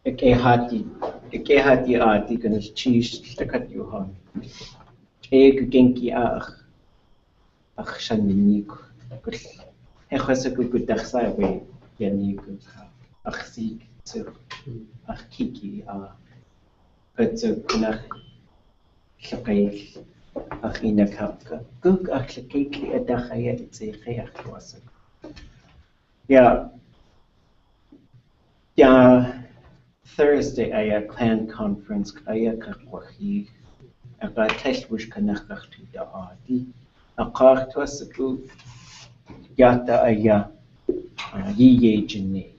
Ekehati ati kanas cheese takat yuhan. Ek genki ach shaninik. Hechasku kudachsa we yanik ach sig so ach kiki Putsu nach Shakay ach inakapka. Guk ach shakiki adachaya itzeach was. Yeah. Yeah. Thursday aya clan conference aya kakwahi. Aga teshbush kanakach to the adi. Akar twasaku yata aya ye jene.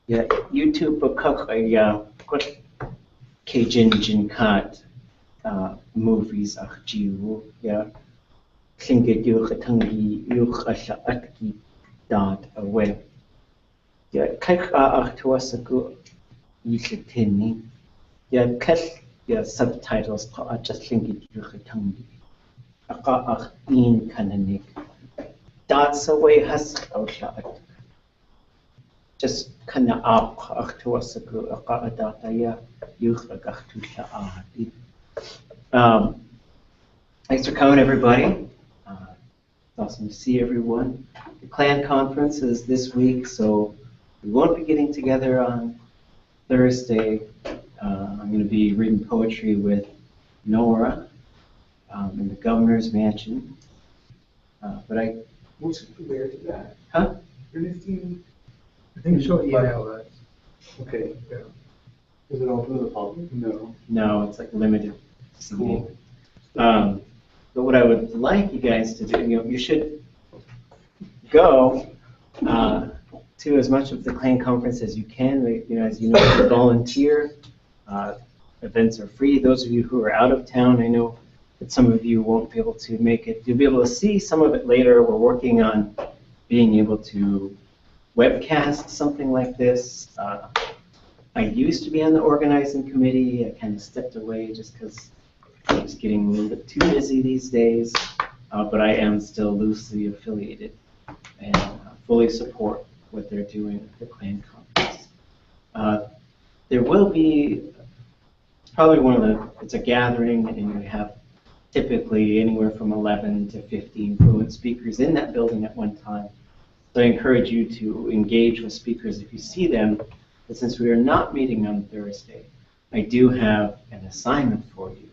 Yeah, YouTube bakak aya kut Kajin kat movies ach jiu. Yeah. Tlingit yuchatangi yuchasha atki dot away. Yeah, kach ach tuasaku yishitini. Yeah, kach yeah subtitles pa just tlingit yuchatangi. Aka ach in kananik. That's away has outla. Just kana ap ach tuasaku aka adataya yuchagach tusha adi. Thanks for coming, everybody. It's awesome to see everyone. The clan conference is this week, so we won't be getting together on Thursday. I'm going to be reading poetry with Nora in the governor's mansion. But I. Where is that? Huh? I think she'll email us. Okay. Yeah. Is it open to the public? No. No, it's like limited. Cool. But what I would like you guys to do, you should go to as much of the clan conference as you can. As you know, you volunteer. Events are free. Those of you who are out of town, I know that some of you won't be able to make it. You'll be able to see some of it later. We're working on being able to webcast something like this. I used to be on the organizing committee. I kind of stepped away just because I was getting a little bit too busy these days, but I am still loosely affiliated and fully support what they're doing at the clan conference. There will be probably it's a gathering, and you have typically anywhere from 11 to 15 fluent speakers in that building at one time. So I encourage you to engage with speakers if you see them, but since we are not meeting on Thursday, I do have an assignment for you.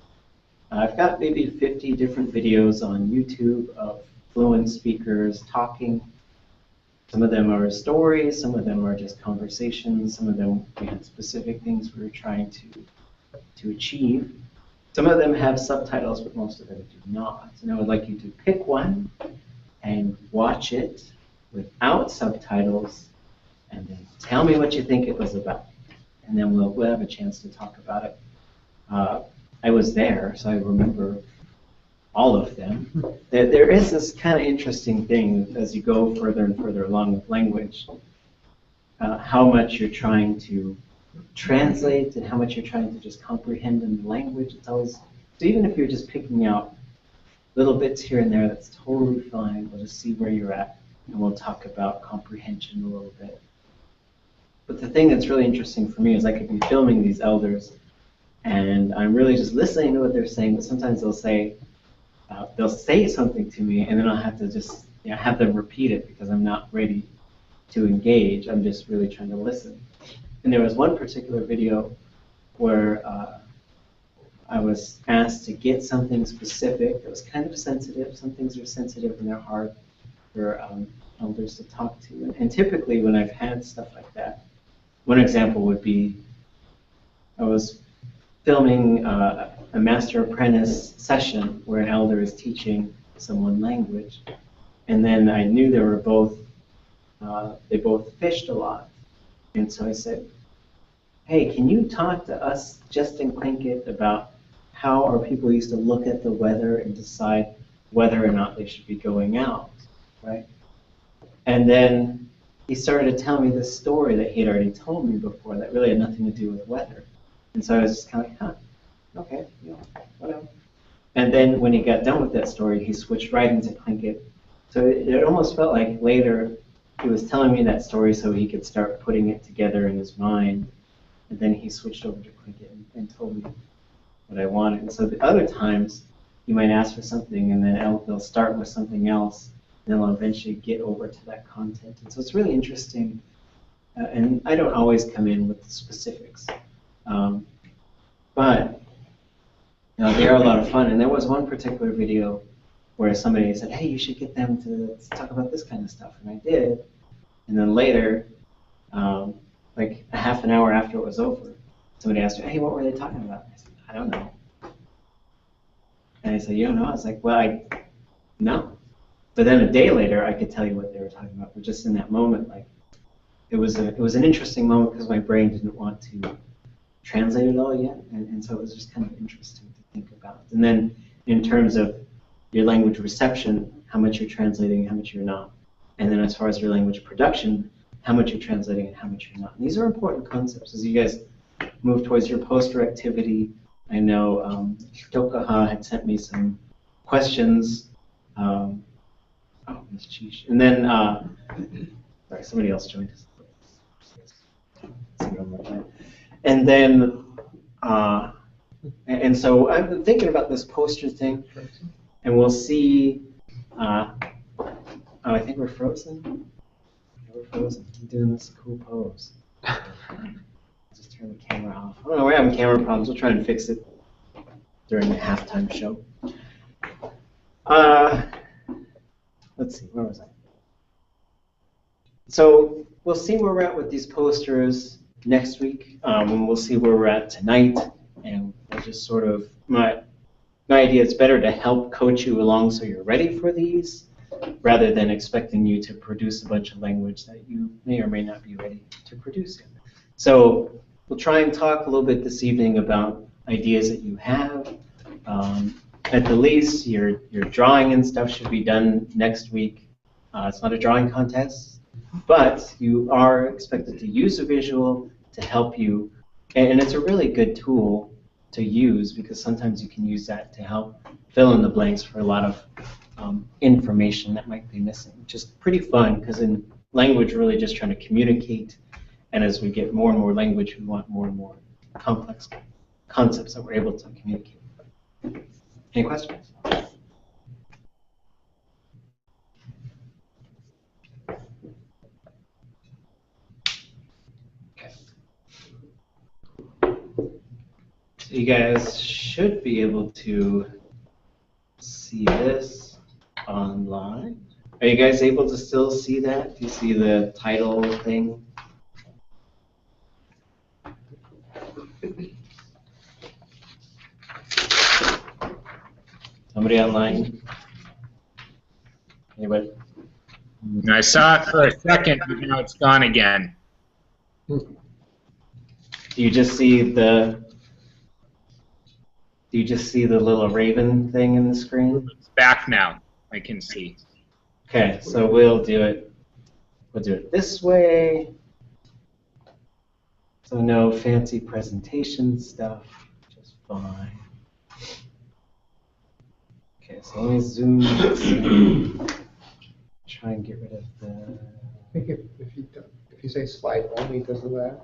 I've got maybe 50 different videos on YouTube of fluent speakers talking. Some of them are stories, some of them are just conversations, some of them we had specific things we were trying to achieve. Some of them have subtitles, but most of them do not. And I would like you to pick one and watch it without subtitles, and then tell me what you think it was about. And then we'll have a chance to talk about it. I was there, so I remember all of them. There is this kind of interesting thing as you go further and further along with language, how much you're trying to translate and how much you're trying to just comprehend in the language. It's always, so even if you're just picking out little bits here and there, that's totally fine. We'll just see where you're at, and we'll talk about comprehension a little bit. But the thing that's really interesting for me is I could be filming these elders, and I'm really just listening to what they're saying, but sometimes they'll say something to me, and then I'll have to just have them repeat it because I'm not ready to engage. I'm just really trying to listen. And there was one particular video where I was asked to get something specific that was kind of sensitive. Some things are sensitive and they're hard for elders to talk to. And typically when I've had stuff like that, one example would be I was filming a master apprentice session where an elder is teaching someone language, and then I knew they both fished a lot, and so I said, hey, can you talk to us just in Tlingit about how our people used to look at the weather and decide whether or not they should be going out, right? And then he started to tell me this story that he had already told me before that really had nothing to do with weather. And so I was just kind of like, okay, whatever. And then when he got done with that story, he switched right into Tlingit. So it almost felt like later he was telling me that story so he could start putting it together in his mind. And then he switched over to Tlingit and told me what I wanted. And so the other times, you might ask for something, and then they'll start with something else, and then they'll eventually get over to that content. And so it's really interesting. And I don't always come in with the specifics. But they are a lot of fun. And there was one particular video where somebody said, hey, you should get them to talk about this kind of stuff. And I did. And then later, like a half an hour after it was over, somebody asked me, hey, what were they talking about? I said, I don't know. And I said, you don't know? I was like, well, no. But then a day later, I could tell you what they were talking about. But just in that moment, like, it was an interesting moment because my brain didn't want to translate it all yet. And so it was just kind of interesting to think about. And then in terms of your language reception, how much you're translating and how much you're not. And then as far as your language production, how much you're translating and how much you're not. And these are important concepts as you guys move towards your poster activity. I know Dokaha had sent me some questions. Oh, Ms. Chish. And then, sorry, somebody else joined us. And then, and so I've been thinking about this poster thing, and we'll see. Oh, I think we're frozen. We're frozen. I'm doing this cool pose. Just turn the camera off. I don't know, we're having camera problems. We'll try and fix it during the halftime show. Let's see, where was I? So we'll see where we're at with these posters next week, and we'll see where we're at tonight, and we'll just sort of, my idea is better to help coach you along so you're ready for these, rather than expecting you to produce a bunch of language that you may or may not be ready to produce yet. So we'll try and talk a little bit this evening about ideas that you have. At the least, your drawing and stuff should be done next week. It's not a drawing contest, but you are expected to use a visual to help you. And it's a really good tool to use because sometimes you can use that to help fill in the blanks for a lot of information that might be missing, which is pretty fun because in language, we're really just trying to communicate. And as we get more and more language, we want more and more complex concepts that we're able to communicate. Any questions? Okay. So you guys should be able to see this online. Are you guys able to still see that? Do you see the title thing? Somebody online? Anybody? I saw it for a second, but now it's gone again. Do you just see the little raven thing in the screen? It's back now. I can see. Okay, so we'll do it this way. So no fancy presentation stuff, just fine. Okay, so let me zoom this in. Try and get rid of the. I think if you say slide only, does that?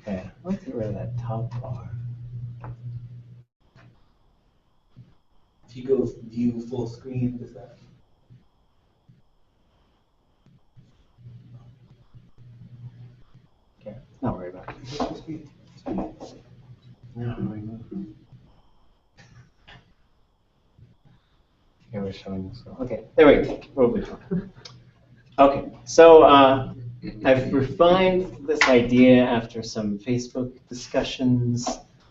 Okay, let's get rid of that top bar. If you go view full screen, does that? Okay, not worry about it. No, okay, we're showing this one. Okay, there we go. We'll be fine. Okay, so I've refined this idea after some Facebook discussions,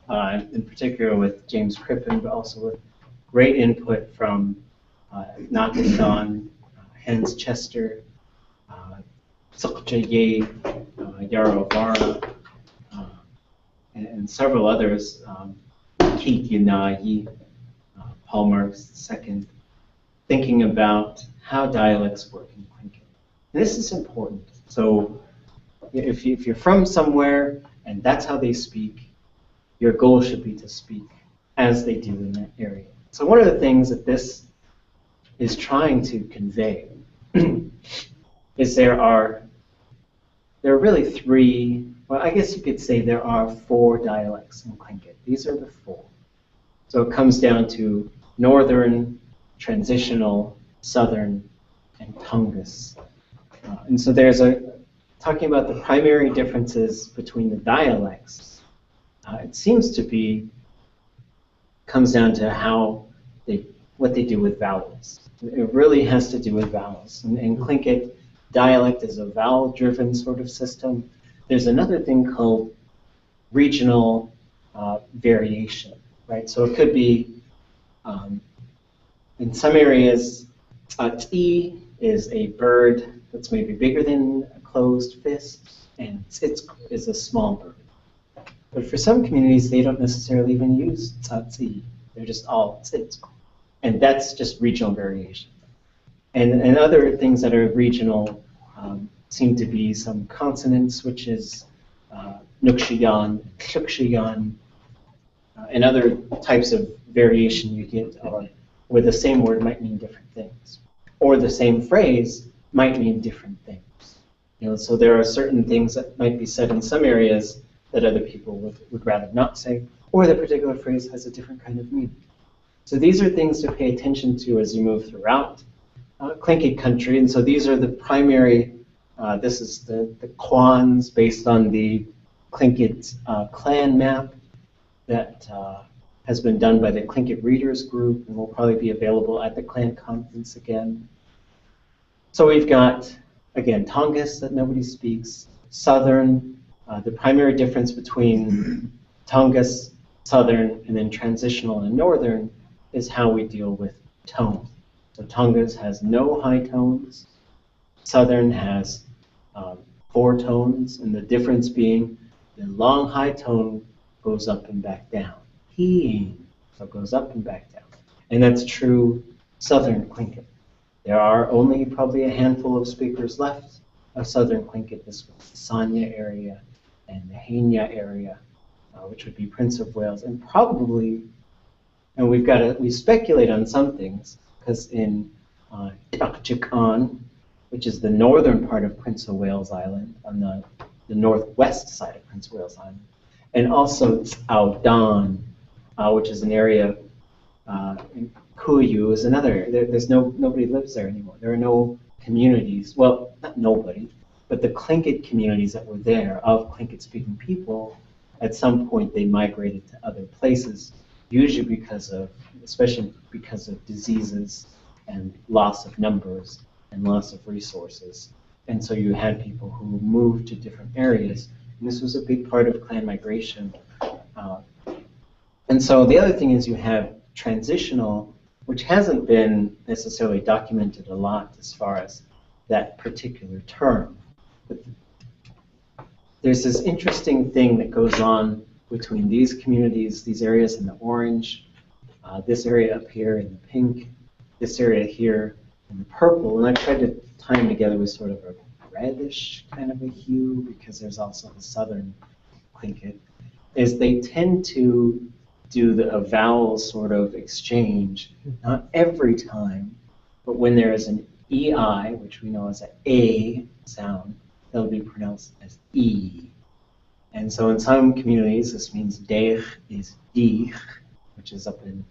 in particular with James Crippen, but also with great input from Nakashan, Hans Chester, Sokja Ye, Yaro Vara, and several others, Keith Yanayi, Paul Marks II, thinking about how dialects work in Tlingit. This is important. So if you're from somewhere and that's how they speak, your goal should be to speak as they do in that area. So one of the things that this is trying to convey is there are really three, well, I guess you could say there are 4 dialects in Tlingit. These are the 4. So it comes down to Northern, Transitional, Southern, and Tungus. And so there's talking about the primary differences between the dialects. It seems to be, comes down to what they do with vowels. It really has to do with vowels. And Tlingit dialect is a vowel-driven sort of system. There's another thing called regional variation, right? So it could be, in some areas, T'i is a bird that's maybe bigger than a closed fist, and Tzitz is a small bird. But for some communities, they don't necessarily even use T'i. They're just all Tzitz. And that's just regional variation. And other things that are regional seem to be some consonant switches, Nukshiyan, Shukshiyan, and other types of variation you get where the same word might mean different things. Or the same phrase might mean different things. So there are certain things that might be said in some areas that other people would rather not say, or the particular phrase has a different kind of meaning. So these are things to pay attention to as you move throughout Tlingit country. And so these are the primary, this is the Kwans based on the Tlingit clan map that has been done by the Tlingit Readers Group and will probably be available at the clan conference again. So we've got, again, Tongass that nobody speaks, Southern. The primary difference between Tongass, Southern, and then Transitional and Northern is how we deal with tone. So Tongass has no high tones. Southern has 4 tones, and the difference being the long high tone goes up and back down. He, so it goes up and back down. And that's true Southern Tlingit. There are only probably a handful of speakers left of Southern Tlingit. This was the Sanya area and the Hainya area, which would be Prince of Wales, and probably, and we speculate on some things, because in Takchikan, which is the northern part of Prince of Wales Island, on the northwest side of Prince of Wales Island, and also Tsaudan, which is an area, in Kuyu is another area. Nobody lives there anymore. There are no communities, well, not nobody, but the Tlingit communities that were there of Tlingit-speaking people, at some point they migrated to other places, usually especially because of diseases and loss of numbers and loss of resources. And so you had people who moved to different areas, and this was a big part of clan migration. And so the other thing is you have transitional, which hasn't been necessarily documented a lot as far as that particular term. But there's this interesting thing that goes on between these communities, these areas in the orange, this area up here in the pink, this area here in the purple, and I tried to tie them together with sort of a reddish kind of a hue, because there's also the southern Tlingit, is they tend to do a vowel sort of exchange, not every time, but when there is an EI, which we know as an A sound, that'll be pronounced as E. And so in some communities, this means Deich is Dich, which is up in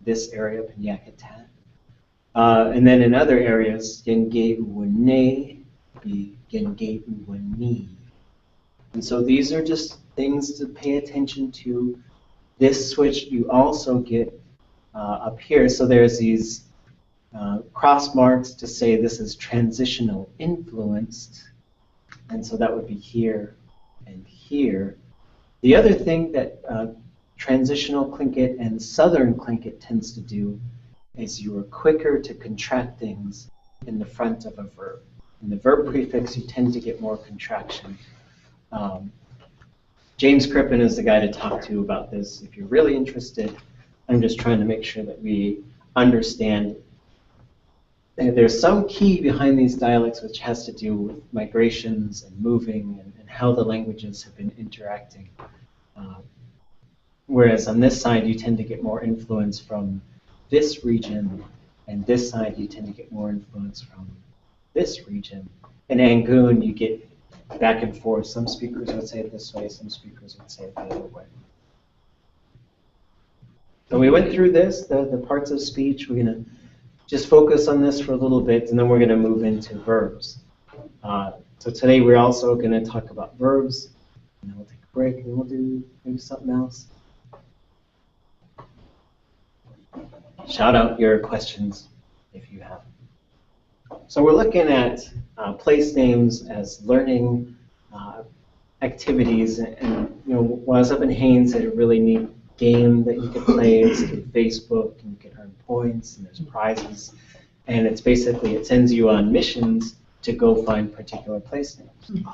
this area up in Yakutat. And then in other areas, Genge Uwane be Genge Uwani. And so these are just things to pay attention to. This switch you also get up here. So there's these cross marks to say this is transitional influenced. And so that would be here and here. The other thing that transitional Tlingit and southern Tlingit tends to do is you are quicker to contract things in the front of a verb. In the verb prefix, you tend to get more contraction. James Crippen is the guy to talk to about this if you're really interested. I'm just trying to make sure that we understand. There's some key behind these dialects which has to do with migrations and moving and how the languages have been interacting. Whereas on this side, you tend to get more influence from this region and this side you tend to get more influence from this region. In Angoon, you get back and forth. Some speakers would say it this way, some speakers would say it the other way. So we went through this, the parts of speech. We're going to just focus on this for a little bit, and then we're going to move into verbs. So today we're also going to talk about verbs, and then we'll take a break, and then we'll do maybe something else. Shout out your questions if you have. So we're looking at place names as learning activities, and you know, when I was up in Haines, they had a really neat game that you could play. It's through Facebook, and you can earn points, and there's prizes, and it's basically it sends you on missions to go find particular place names.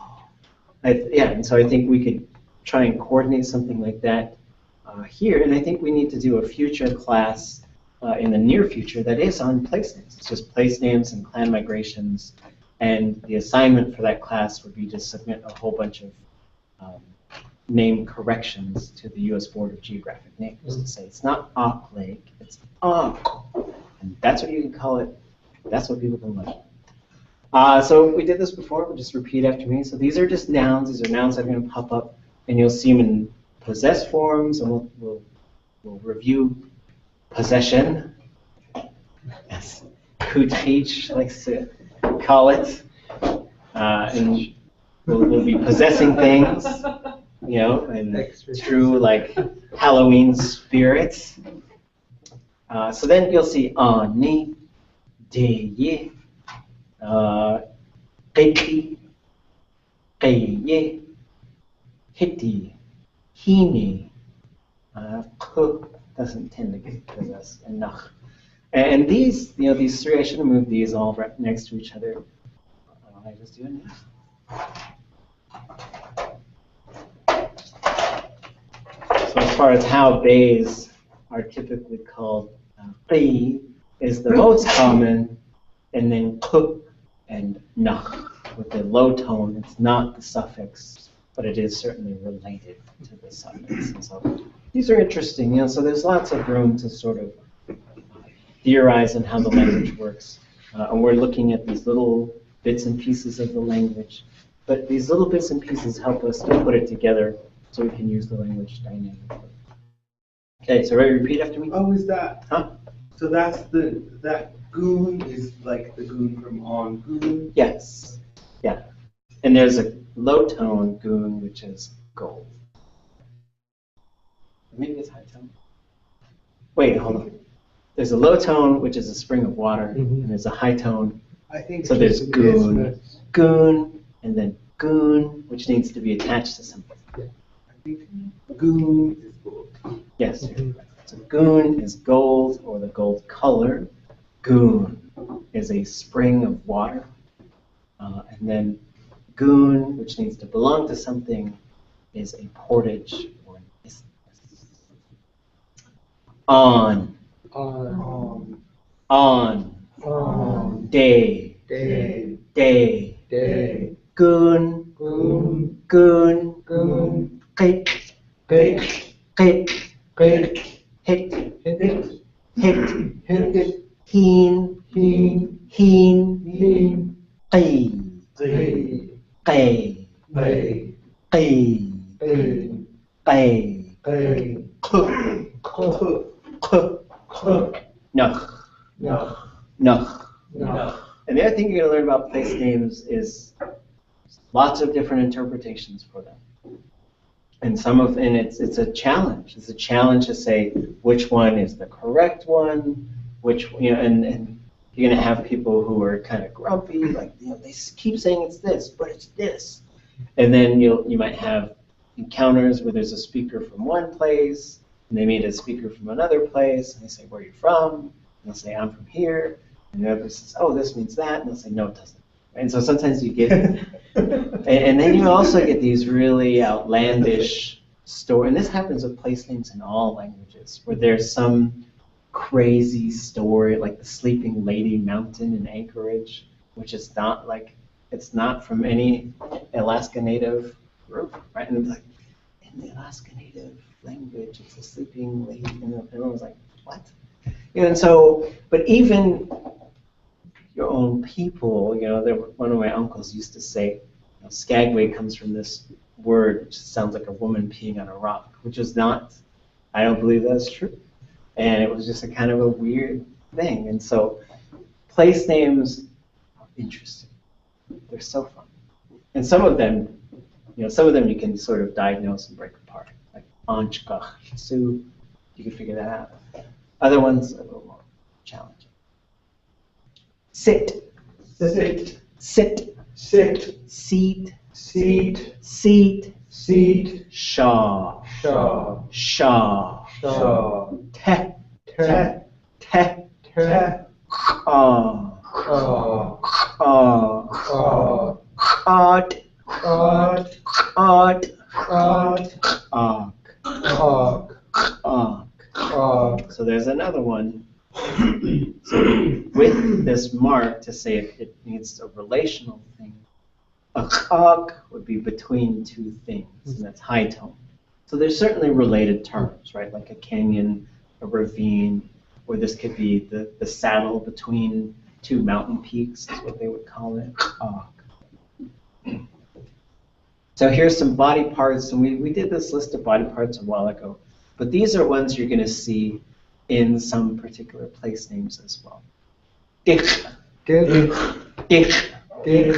Yeah, and so I think we could try and coordinate something like that here, and I think we need to do a future class in the near future that is on place names. It's just place names and clan migrations, and the assignment for that class would be to submit a whole bunch of name corrections to the U.S. Board of Geographic Names to say it's not Auk Lake, it's Auk, and that's what you can call it. That's what people can learn. So we did this before, but just repeat after me. So these are just nouns. These are nouns that are going to pop up, and you'll see them in possessed forms, and we'll review possession, as Kuteach likes to call it, and we'll be possessing things, you know, and through like Halloween spirits. So then you'll see ani, deyi, qiti, qeye, hiti, hini, ku doesn't tend to get possessed, and nach. And these, you know, these three, I should have moved these all right next to each other. I just do it now. So as far as how bays are typically called, qi is the most common, and then ku and nach with the low tone. It's not the suffix, but it is certainly related to the suffix. And so these are interesting, you know, so there's lots of room to sort of theorize on how the language works. And we're looking at these little bits and pieces of the language, but these little bits and pieces help us to put it together so we can use the language dynamically. Okay, so ready to repeat after me? Oh, is that? Huh? So that's that goon is like the goon from on goon? Yes. Yeah. And there's a low tone goon, which is gold. Maybe it's high tone. Wait, hold on. There's a low tone, which is a spring of water, and there's a high tone. I think So there's goon, goon, and then goon, which needs to be attached to something. I think goon is gold. Yes. So goon is gold, or the gold color. Goon is a spring of water. And then goon, which needs to belong to something, is a portage or an isthmus. On, day, goon, qit, hit, heen, qi, Nuh. And the other thing you're going to learn about place names is lots of different interpretations for them. And it's a challenge. It's a challenge to say which one is the correct one, which, you know, and you're going to have people who are kind of grumpy, like, you know, they keep saying it's this, but it's this. And then you might have encounters where there's a speaker from one place, and they meet a speaker from another place, and they say, where are you from? And they'll say, I'm from here. And the other says, oh, this means that. And they'll say, no, it doesn't. And so sometimes you get, and then you also get these really outlandish stories. And this happens with place names in all languages, where there's some crazy story, like the Sleeping Lady Mountain in Anchorage, which is not like, it's not from any Alaska Native group, right? And it's like, in the Alaska Native language, it's a sleeping lady. And everyone was like, what? And so, but even your own people, one of my uncles used to say, Skagway comes from this word which sounds like a woman peeing on a rock, which is not, I don't believe that's true. And it was just a kind of a weird thing. And so place names are interesting. They're so fun. And some of them you can sort of diagnose and break apart. Like Anchka, Su, you can figure that out. Other ones are a little more challenging. Sit. Sit. Sit. Sit. Seat. Seat. Seat. Seat. Shaw. Shaw. Shaw. Shaw. Te. Te. Te. Te. Caw. Caw. Caw. Caw. Cod. Cod. Cod. Cod. Cog. Cog. Cog. Cog. So there's another one. So with this mark to say if it needs a relational thing, a cog would be between two things, and that's high tone. So there's certainly related terms, right? Like a canyon, a ravine, or this could be the saddle between two mountain peaks is what they would call it, cog. So here's some body parts, and we did this list of body parts a while ago, but these are ones you're going to see in some particular place names as well. Dich, Dick. dich, Dick.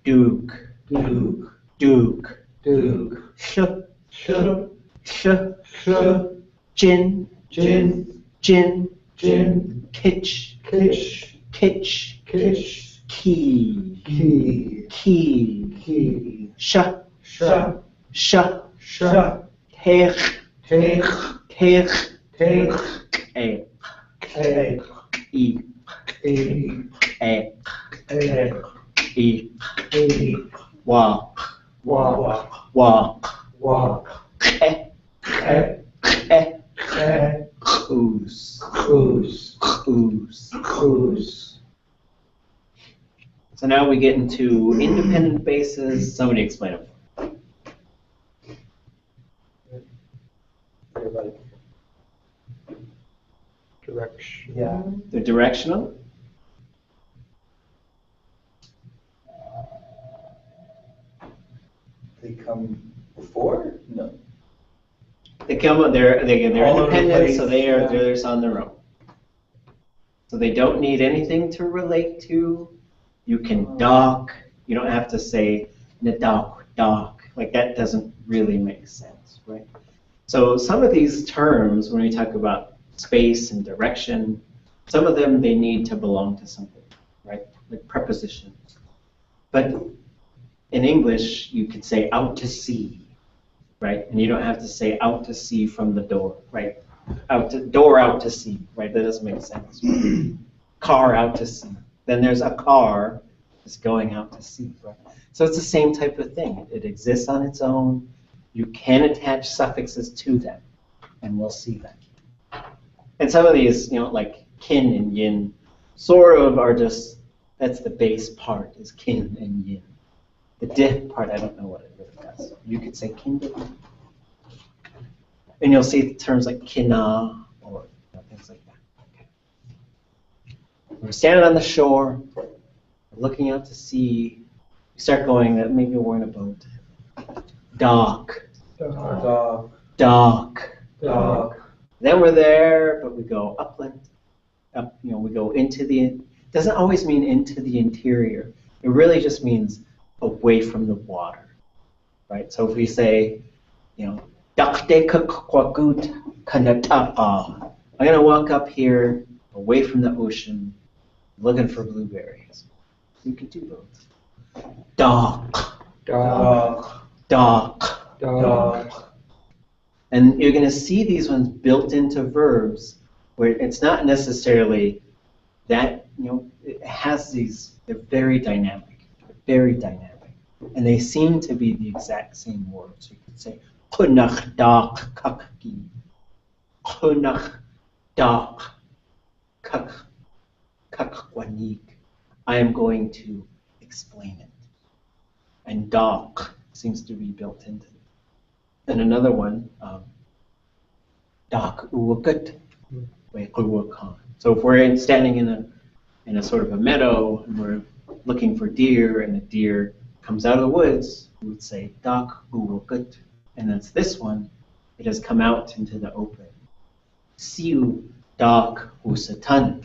Duke, Duke. Duke, Duke. sh, Sh. sh, Sh. gin, Gin. gin, Gin. kitch, Kitch. kitch, Kitch. key, Key. key, Key. sh, Sh. sh, Sh. tech, Take. tech, Take. e, Egg. e, Egg. e, Egg. e, Egg. walk, Walk. walk, Walk. e, Cat. e, Cat. ooze, Cruise. ooze. Cruise. So now we get into independent bases. Somebody explain them. Direction. Yeah. They're directional. They come before? No. They come. They're All over the independent, place, so they're yeah. just on their own. So they don't need anything to relate to. You can dock. You don't have to say nadak, dock. Like that doesn't really make sense, right? So some of these terms, when we talk about space and direction, some of them they need to belong to something, right? Like prepositions. But in English, you could say out to sea, right? And you don't have to say out to sea from the door, right? Door out to sea, right? That doesn't make sense. Car out to sea. Then there's a car that's going out to sea, right? So it's the same type of thing. It exists on its own. You can attach suffixes to them, and we'll see that. And some of these, like kin and yin, sort of are just, that's the base part, is kin and yin. The dip part, I don't know what it really does. You could say kindle. And you'll see terms like kina or things like that. Okay. We're standing on the shore, looking out to sea. We start going, that maybe we're in a boat. Dock, Dog. dock. Dog. Then we're there, but we go upland. We go into it doesn't always mean into the interior. It really just means away from the water, right? So if we say, dakde kwagut kanatapa, I'm gonna walk up here away from the ocean, looking for blueberries. You can do both. Dock, Dog. dock. Dog. And you're gonna see these ones built into verbs where it's not necessarily that, it has these, they're very dynamic, and they seem to be the exact same words. You could say, Kunach dak kakki, Kunach dak kakwanik. I am going to explain it. And dak seems to be built into it. And another one, dak uwakat, So if we're standing in a sort of a meadow and we're looking for deer and a deer comes out of the woods, we would say dak buwakut. And that's this one. It has come out into the open. Siu dak usatan.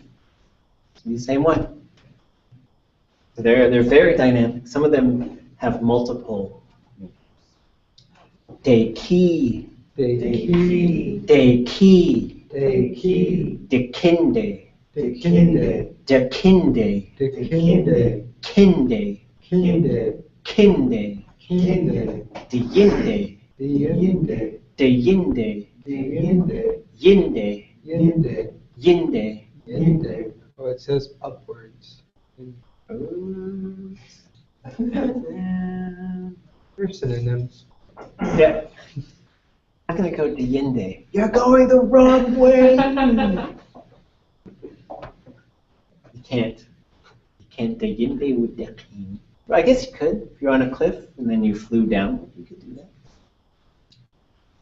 It's the same one. So they're very dynamic. Some of them have multiple meanings. Deki. Deki. Deki. Deki. Dekinde. Dekinde. Dekinde. Dekinde. Kinde. Kinde. Kinde. Kinde. Deyinde. Deyinde. Deyinde. Deyinde. Yinde. Yinde. Yinde. Yinde. Oh, it says upwards. They're synonyms. Yeah. I'm gonna go to Yinde. You're going the wrong way. You can't. You can't do Yinde with Dekin. Well, I guess you could if you're on a cliff and then you flew down. You could do that.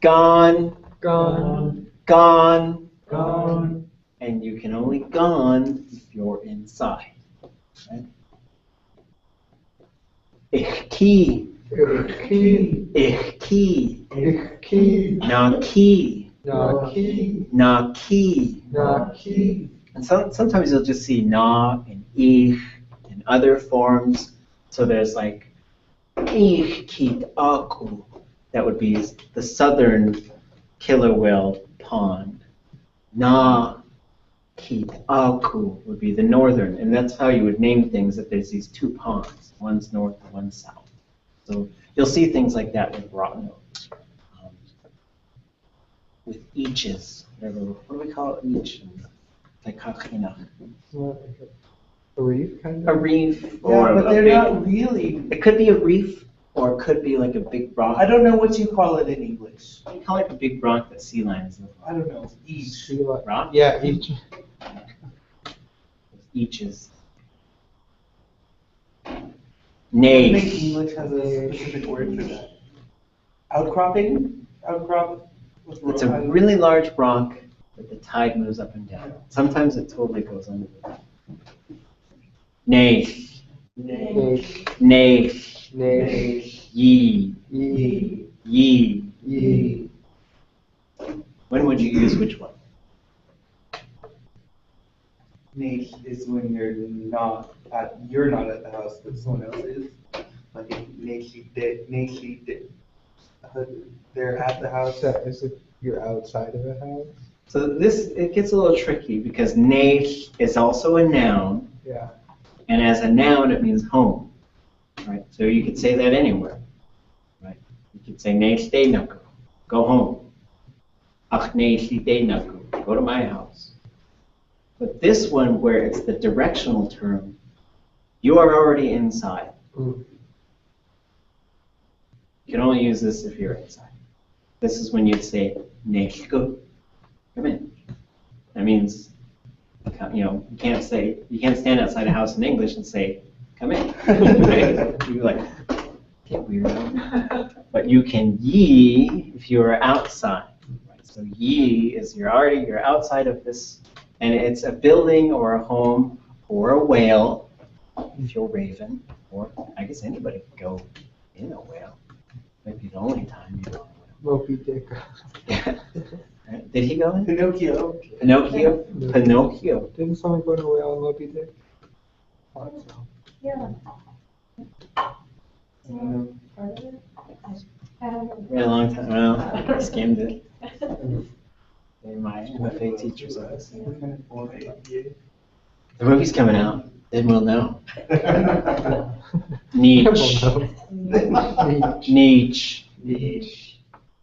Gone. Gone. Gone. Gone. And you can only gone if you're inside. Right? Ichki. Irki. Ichki. Irki. Naki. Naki. Naki. Naki. And sometimes you'll just see na and ich and other forms. So there's like ich kit aku. That would be the southern killer whale pond. Na kit aku would be the northern. And that's how you would name things, that there's these two ponds. One's north and one's south. So you'll see things like that with Rotno. With eaches. Whatever. What do we call it? Each. Like kakina. A reef, kind A of? reef or Yeah, but a they're big, not really. it could be a reef or it could be like a big rock. I don't know what you call it in English. You call it like a big rock that sea lions live I don't know. Each. Sea lion. Rock? Yeah, each. on. Eaches. I think Nay. English has a specific word for that. Outcropping? Outcrop? It's a really large rock that the tide moves up and down. Sometimes it totally goes under the Nay. Nay. Nay. Nay. Ye. Ye. Ye. Ye. When would you use which one? Nate is when you're not at the house, but someone else is. Like Nate did. They're at the house. Is it you're outside of a house? So it gets a little tricky because nay is also a noun, Yeah. and as a noun it means home, right? So you could say that anywhere, right? You could say nay stay naku, go home. Ach nay stay naku, go to my house. But this one, where it's the directional term, you are already inside. Mm. You can only use this if you're inside. This is when you'd say neku, come in. That means, you can't stand outside a house in English and say, come in. Right? You're like, get weird. But you can ye if you are outside. Right? So ye is you're outside of this, and it's a building or a home or a whale, if you're Raven, or I guess anybody could go in a whale. Might be the only time you go in a whale. Moby Dick. Yeah. Right. Did he go in? Pinocchio. Pinocchio? Pinocchio. Didn't someone go to a whale on Moby Dick? Thought so. Yeah. Ran a long time. Well, I skimmed it. In my MFA teacher's office. The movie's coming out. Then we'll know. Nietzsche. Nietzsche.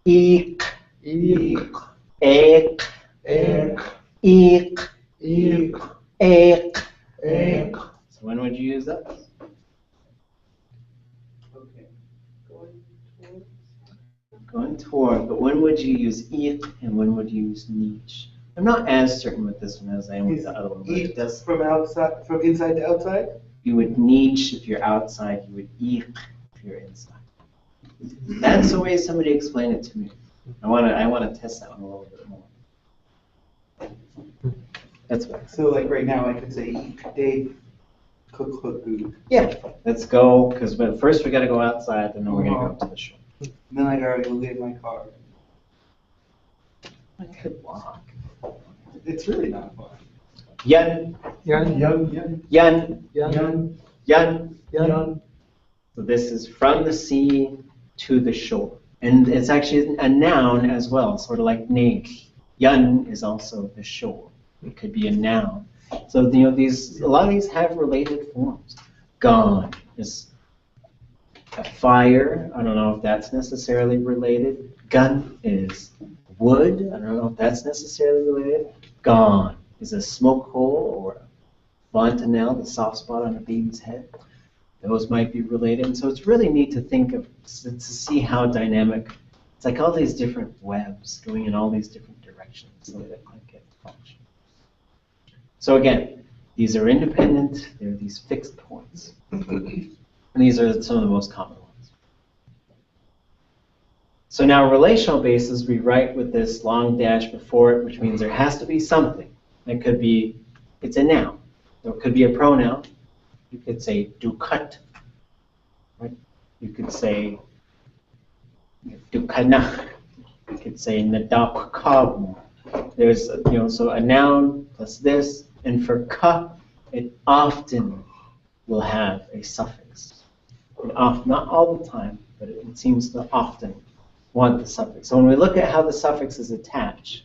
Eek. Eek. Ek. Ek. Eek. Eek. Ek. Ek. So when would you use that? Okay. Going toward, but when would you use eek and when would you use Nietzsche? I'm not as certain with this one as I am with the other one. But it Eat does. from inside to outside? You would Nietzsche if you're outside. You would eek if you're inside. That's the way somebody explained it to me. I want to test that one a little bit more. That's right. So like right now, I could say Dave cook good. Yeah, let's go, because first we got to go outside, and then we're going to go to the shore. And then I gotta go get my car. I could walk. It's really not fun. Yan, Yan, yan, yan, yan. yan. So this is from the sea to the shore. And it's actually a noun as well, sort of like name. Yan is also the shore. It could be a noun. So a lot of these have related forms. Gone is a fire. I don't know if that's necessarily related. Gun is wood. I don't know if that's necessarily related. Gone is a smoke hole or a fontanelle, the soft spot on a baby's head. Those might be related. And so it's really neat to think of, to see how dynamic, it's like all these different webs going in all these different directions so that Tlingit function. So again, these are independent, they're these fixed points. And these are some of the most common ones. So now relational bases, we write with this long dash before it, which means there has to be something. It could be, it's a noun. So it could be a pronoun. You could say dukat, right? You could say dukana. You could say nadapkabu. There's, so a noun plus this, and for ka, it often will have a suffix. Not all the time, but it seems to often want the suffix. So when we look at how the suffixes attach,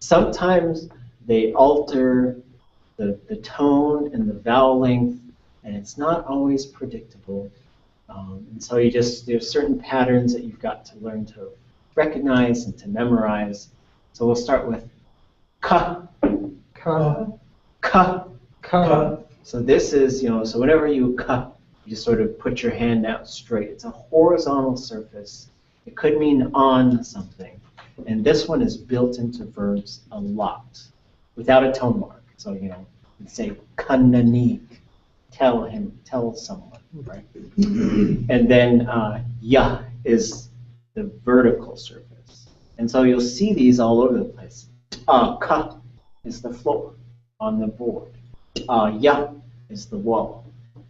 sometimes they alter the tone and the vowel length, and it's not always predictable. And so there's certain patterns that you've got to learn to recognize and to memorize. So we'll start with ka, Ka, ka, ka. So this is, so whenever you ka, you just sort of put your hand out straight. It's a horizontal surface. It could mean on something. And this one is built into verbs a lot without a tone mark. So, you'd say kananik, tell someone, right? And then ya is the vertical surface. And so you'll see these all over the place. Ka is the floor on the board. Ya is the wall,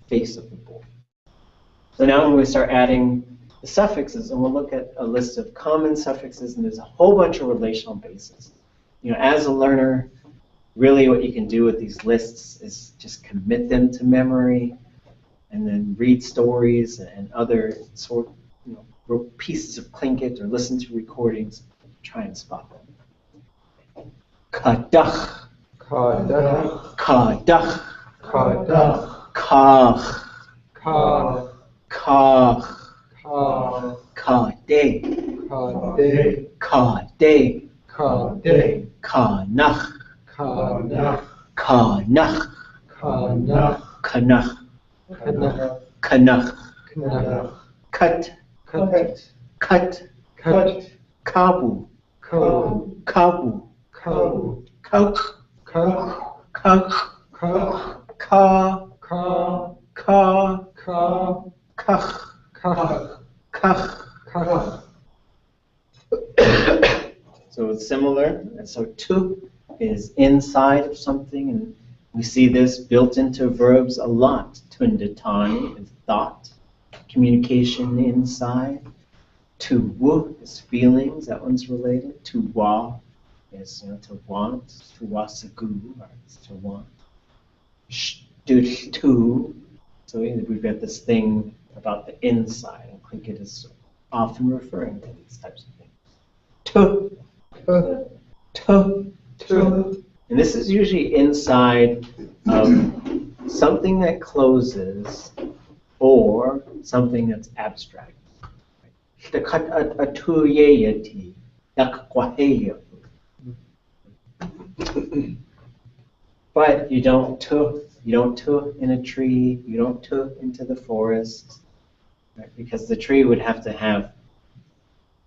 face of the board. So now when we start adding the suffixes, and we'll look at a list of common suffixes, and there's a whole bunch of relational bases. As a learner, really what you can do with these lists is just commit them to memory, and then read stories and other pieces of Tlingit or listen to recordings, try and spot them. Kadach, Kadach, kadach, kadach, kach, ka, kach, ka, kade, kade, kade, kade, kanach, kanach, kanach, kanach, kanach, kanach, kanach, kanach, cut, cut, cut, cut, kabu, kabu, kabu, kabu, kach, kach, kach, kach, ka, ka, ka, ka, kach, kach, kach. kach. So it's similar. And so tu is inside of something, and we see this built into verbs a lot. Tundatani is thought, communication inside. Tu wu is feelings. That one's related. Tu wa is to want. Tu wasagu is to want. Tu. So we've got this thing about the inside, and Tlingit is often referring to these types of things. Tu. Tu. Tu. And this is usually inside of something that closes or something that's abstract. But you don't tu in a tree, you don't tu into the forest, right? Because the tree would have to have,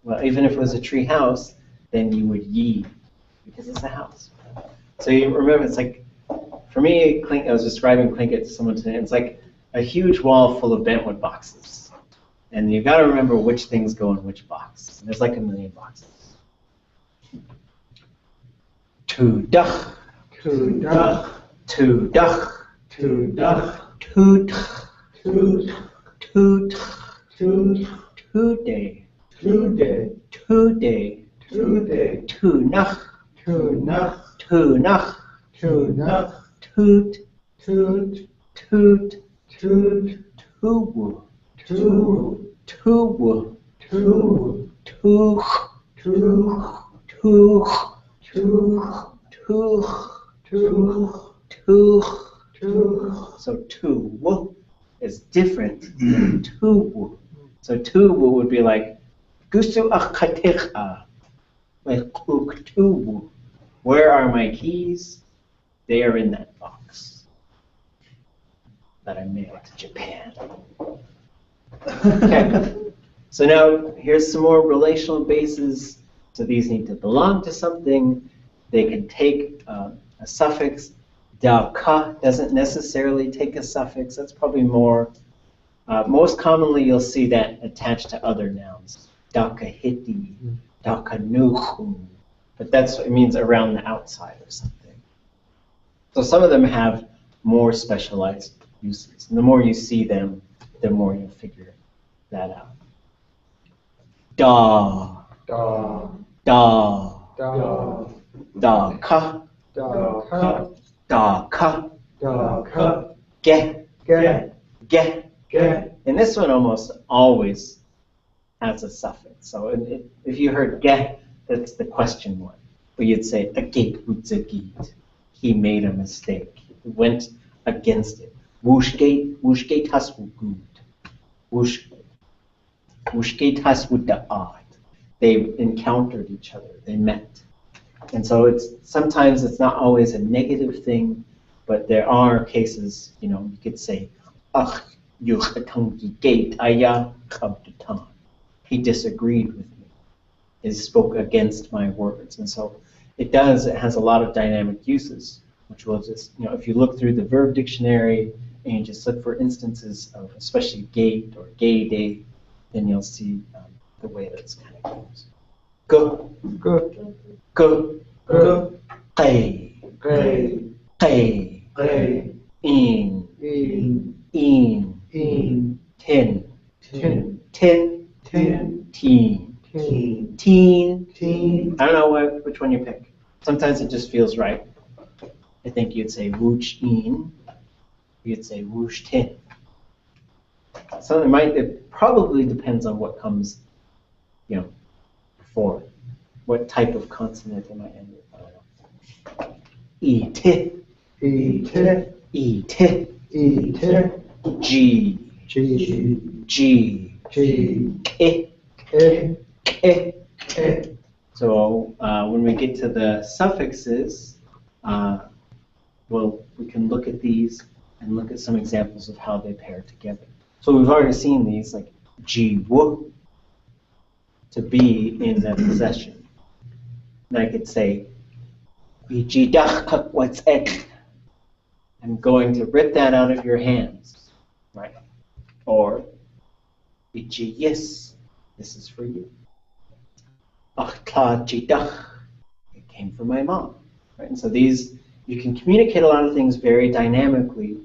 well, even if it was a tree house, then you would yi, because it's a house. So you remember, it's like, for me, I was describing Tlingit to someone today, it's like a huge wall full of bentwood boxes. And you've got to remember which things go in which box. And there's like 1 million boxes. Tu dach. Tudach. Tudach. Tudach. Tudach. Tud. Tudach. Tud. Tude. Tude. Tude. Tude. Tunach. Tunach. Tunach. Tunach. Toot. Tud. Toot. Tud. Tuwu. Tu. Tuwu. Tu. Tuch. Tu. Tuch. Tu. Tuch. Tu. Tuch. Tu. So tuwu is different than tuwu. So tuwu would be like gusu achaticha. Like uktuwu. Where are my keys? They are in that box that I mailed to Japan. Okay. So now here's some more relational bases. So these need to belong to something. They can take a suffix. Da ka doesn't necessarily take a suffix. That's probably more. Most commonly, you'll see that attached to other nouns. Da ka hiti, da ka nuhu. But it means around the outside of something. So some of them have more specialized uses. And the more you see them, the more you'll figure that out. Da, Da. da, Da. da ka, Da. Ka. da ka, Da. Ka. ge, Ge. ge. Ge. And this one almost always has a suffix. So if you heard ge, that's the question one. But you'd say agate utzagit. He made a mistake. He went against it. Wushgate haswugud. Wushgate haswuda'at. They encountered each other. They met. And so sometimes it's not always a negative thing, but there are cases, you could say, ach yuchatangi gate aya chabdutan. He disagreed with me. He spoke against my words. And so it has a lot of dynamic uses, which will just, if you look through the verb dictionary and you just look for instances of especially gate or gay day, then you'll see the way that it's kind of used. Go, Go. go, Go. qay, Qay. qay, Qay. in, In. in, tin, Tin. tin, Tin. teen, Teen. teen. Teen. I don't know which one you pick. Sometimes it just feels right. I think you'd say wooch in. You'd say woosh tin. So it probably depends on what comes, before it. What type of consonant am I in with? I don't know. Eat, Eat. eat, Eat. G, G. G, G. K, E. K. E. So when we get to the suffixes, we can look at these and look at some examples of how they pair together. So we've already seen these, like jiwu, to be in the possession. And I could say, I'm going to rip that out of your hands, right? Or, yes, this is for you. It came from my mom, right? And so you can communicate a lot of things very dynamically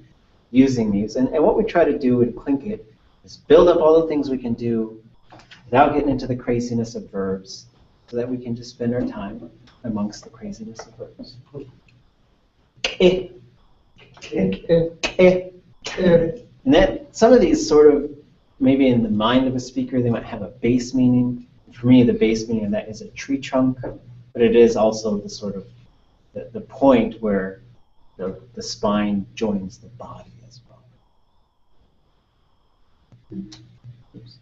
using these. And what we try to do in Tlingit is build up all the things we can do without getting into the craziness of verbs, so that we can just spend our time amongst the craziness of verbs. And that some of these sort of, maybe in the mind of a speaker, they might have a base meaning. For me, the base meaning of that is a tree trunk, but it is also the sort of the point where the spine joins the body as well. Oops.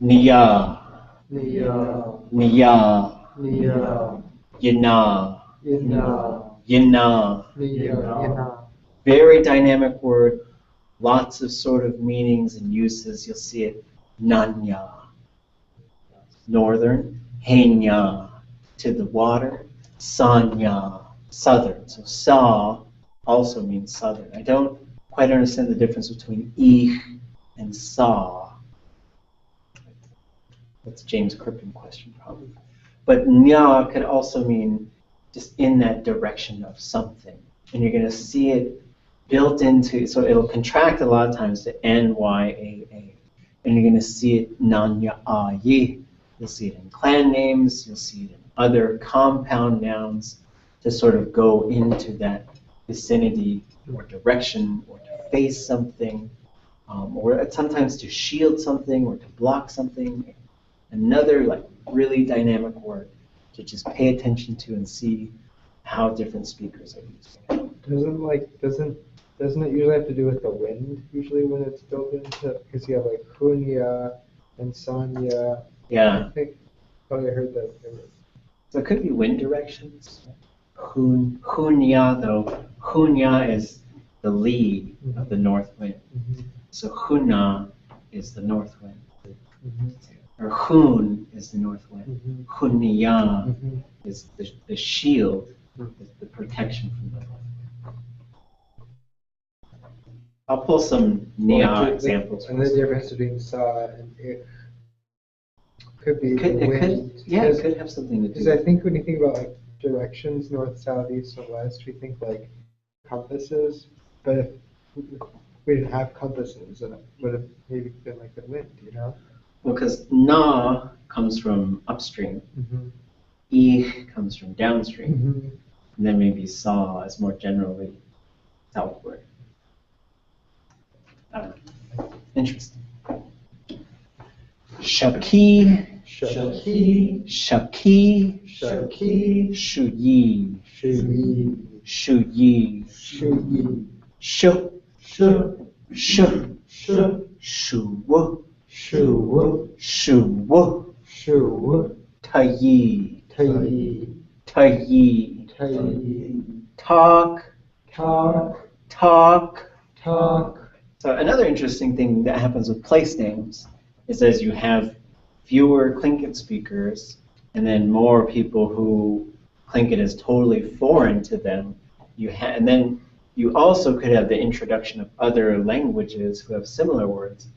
Niya, Niya. niya, Niya. yina, Yina. yina. Niya. Very dynamic word, lots of sort of meanings and uses. You'll see it, nanya, northern, henya, to the water, sanya, southern. So sa also means southern. I don't quite understand the difference between ich and sa. That's a James Crippen question, probably. But nya could also mean just in that direction of something. And you're going to see it built into, so it'll contract a lot of times to NYAA. And you're going to see it Nanya-a-yi. You'll see it in clan names, you'll see it in other compound nouns to sort of go into that vicinity or direction or to face something, or sometimes to shield something or to block something. Another like really dynamic word to just pay attention to and see how different speakers are using it. Doesn't it usually have to do with the wind usually when it's built into, because you have like Hunya and Sanya. Yeah. I think I heard that. So it could be wind directions. Hunya though, Hunya is the lee of the north wind. So Huna is the north wind. Or Hun is the north wind. Hunya is the shield, the protection from the north wind. I'll pull some Nia examples. And the difference between Sa and Ik could be the wind. It could have something to do. Because I think when you think about like directions, north, south, east, and west, we think like compasses. But if we didn't have compasses, then it would have maybe been like the wind, you know? Well, because Na comes from upstream, I comes from downstream, and then maybe Sa is more generally southward. Interesting. Shaki, Shaki, Shaki, Shaki, Shuyi, Shuyi, Shuyi, Shuyi, Shu, Shu, Shu, Shu, Shuwu, Shu, Shuwu, Shu, Tayi, Tayi, Tayi, Tayi, Talk, Talk, Talk. Talk. So another interesting thing that happens with place names is as you have fewer Tlingit speakers and then more people who Tlingit is totally foreign to them, and then you also could have the introduction of other languages who have similar words.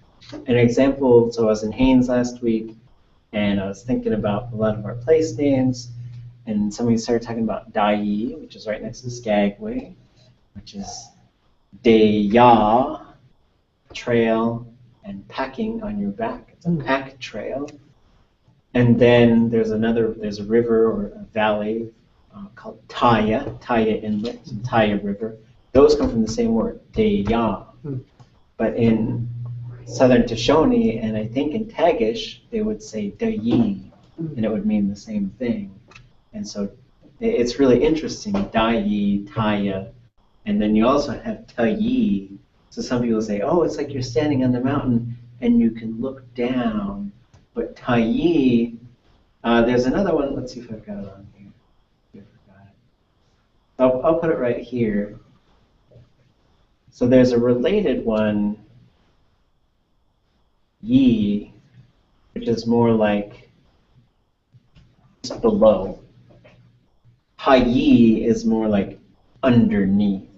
An example, so I was in Haynes last week and I was thinking about a lot of our place names, and somebody started talking about Dai, which is right next to Skagway, which is Deya, trail, and packing on your back. It's a pack trail. And then there's a river or a valley called Taya Inlet, and Taya River. Those come from the same word, Deya. But in Southern Shoshone, and I think in Tagish, they would say Dayi, and it would mean the same thing. And so it's really interesting, Dayi, Taya, and then you also have Tayi. So some people say, oh, it's like you're standing on the mountain and you can look down. But Tayi, there's another one. Let's see if I've got it on here. I forgot it. I'll put it right here. So there's a related one, Yi, which is more like just below. Hayi is more like underneath.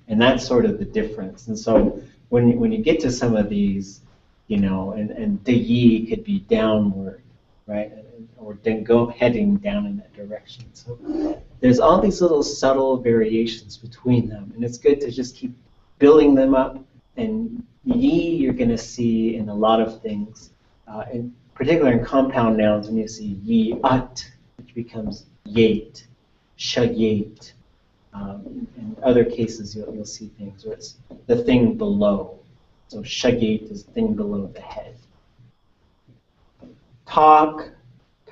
And that's sort of the difference. And so when you get to some of these, and the yi could be downward, right? Or then heading down in that direction. So there's all these little subtle variations between them. And it's good to just keep building them up. And yi you're going to see in a lot of things, in particular in compound nouns, when you see yi-at, which becomes yate, shayate. In other cases, you'll see things where it's the thing below. So shagate is thing below the head. Talk,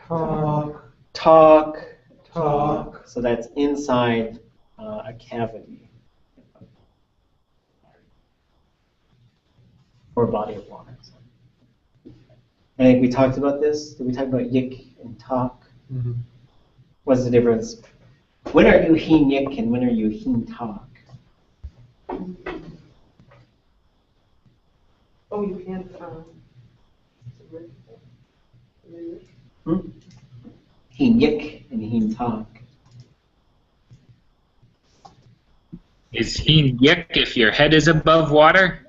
Talk, talk, talk. So that's inside a cavity or a body of water. I think we talked about this. Did we talk about yik and talk? What's the difference? When are you hin yik and when are you hin talk? Oh, you can't. Hin yik and hin talk. Is hin yik if your head is above water?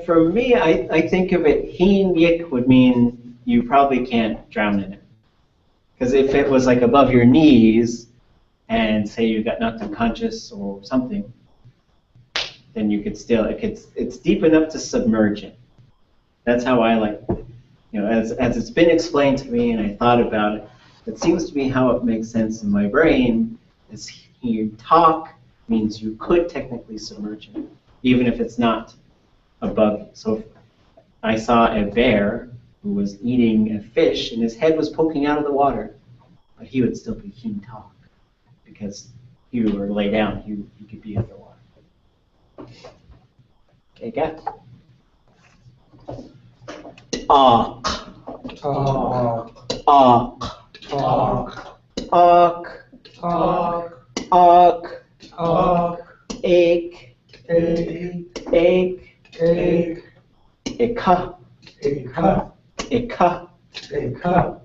For me, I think of it, hin yik would mean you probably can't drown in it. Because if it was like above your knees, and say you got knocked unconscious or something, then you could still, it's deep enough to submerge it. That's how I like, as it's been explained to me and I thought about it, it seems to be how it makes sense in my brain, is you talk means you could technically submerge it, even if it's not above you. So if I saw a bear who was eating a fish and his head was poking out of the water, but he would still be keen talk, because if you were to lay down, he could be underwater. Okay, got it. Talk. Talk. Talk. Talk. Talk. Talk. Talk. Talk. Ache. Egg. Ache. Egg. Eka. Eka. Eka. Eka.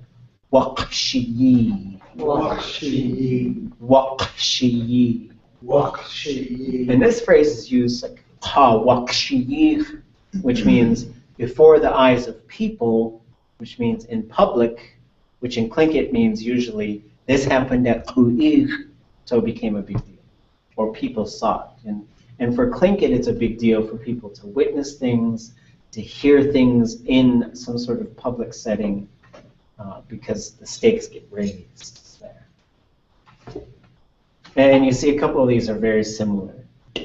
Wakshiyi. Wakshiyi. Wakshiyi. Wakshiyi. And this phrase is used like ha wakshiyi, which means before the eyes of people, which means in public, which in Tlingit means usually this happened at Ku'ir, so it became a big deal, or people saw it. And for Tlingit, it's a big deal for people to witness things, to hear things in some sort of public setting, because the stakes get raised there. And you see a couple of these are very similar.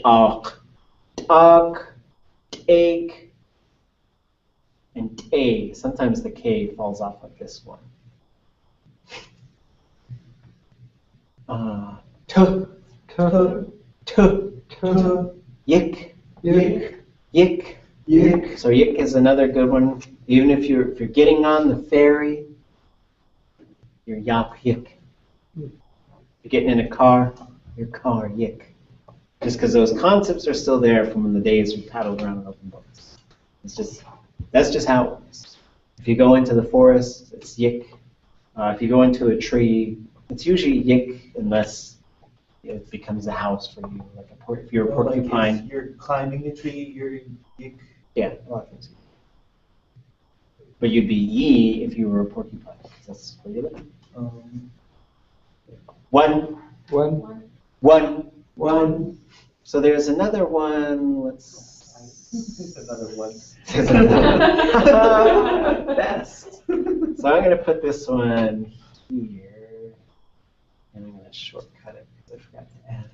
Ak, ache, and a. Sometimes the K falls off like this one. T, yik, Yik. yik. Yik. So yik is another good one. Even if you're getting on the ferry, you're yap yik. You're getting in a car, your car yik. Just because those concepts are still there from the days we paddled around in open boats. That's just how it works. If you go into the forest, it's yik. If you go into a tree, it's usually yik unless it becomes a house for you. Like if you're a porcupine. Like if you're climbing a tree, you're yik. Yeah, a lot of things. But you'd be ye if you were a porcupine. That's where you live. One. So there's another one. There's another one. There's another. Best. So I'm going to put this one here, and I'm going to shortcut it because I forgot to add it.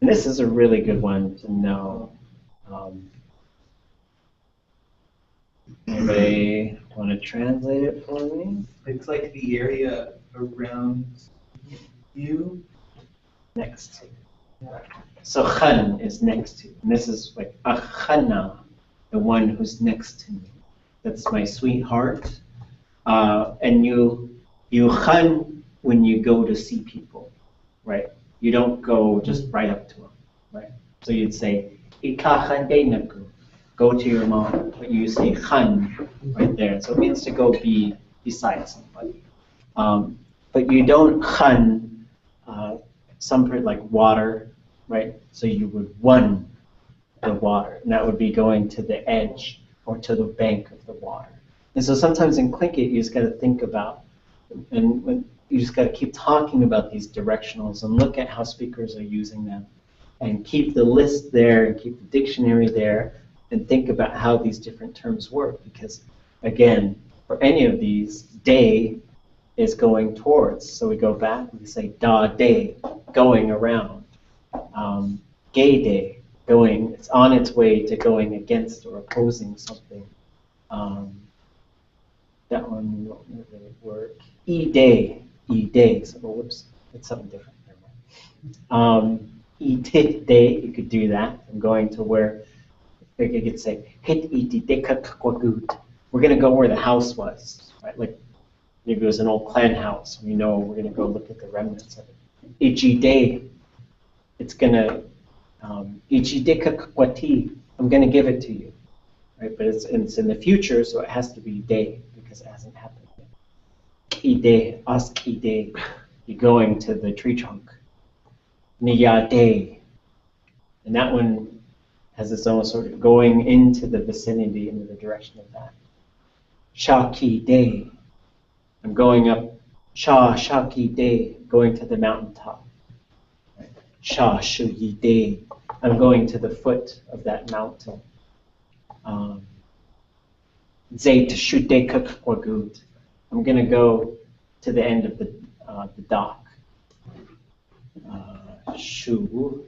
And this is a really good one to know. Anybody want to translate it for me? It's like the area around you. Next to. So khan is next to. And this is like akhana, the one who's next to me. That's my sweetheart. And you khan when you go to see people, right? You don't go just right up to them, right? So you'd say, Ika khan deinaku. Go to your mom, but you say khan right there. So it means to go be beside somebody. But you don't khan like water, right? So you would won the water, and that would be going to the edge or to the bank of the water. And so sometimes in Tlingit, you just got to think about, and you just got to keep talking about these directionals and look at how speakers are using them, and keep the list there and keep the dictionary there, and think about how these different terms work. Because again, for any of these, day is going towards. So we go back and we say da day, going around. Gay day, going, it's on its way to going against or opposing something. That one won't really work. E-day, so whoops, it's something different. E-tit day, you could do that. I'm going to where, you could say, hit we're going to go where the house was, right? Like maybe it was an old clan house. We know we're going to go look at the remnants of it. Ichi day, it's going to, ichi dekakwati, I'm going to give it to you, right? But it's in the future, so it has to be day because it hasn't happened yet. Ide, ask ide, you're going to the tree trunk. Niya day, and that one has its own sort of going into the vicinity, into the direction of that. Shaki day, I'm going up Sha shaki de, going to the mountaintop. Sha shuyi de, I'm going to the foot of that mountain. Zait shude kukwagut, I'm going to go to the end of the dock. Shu,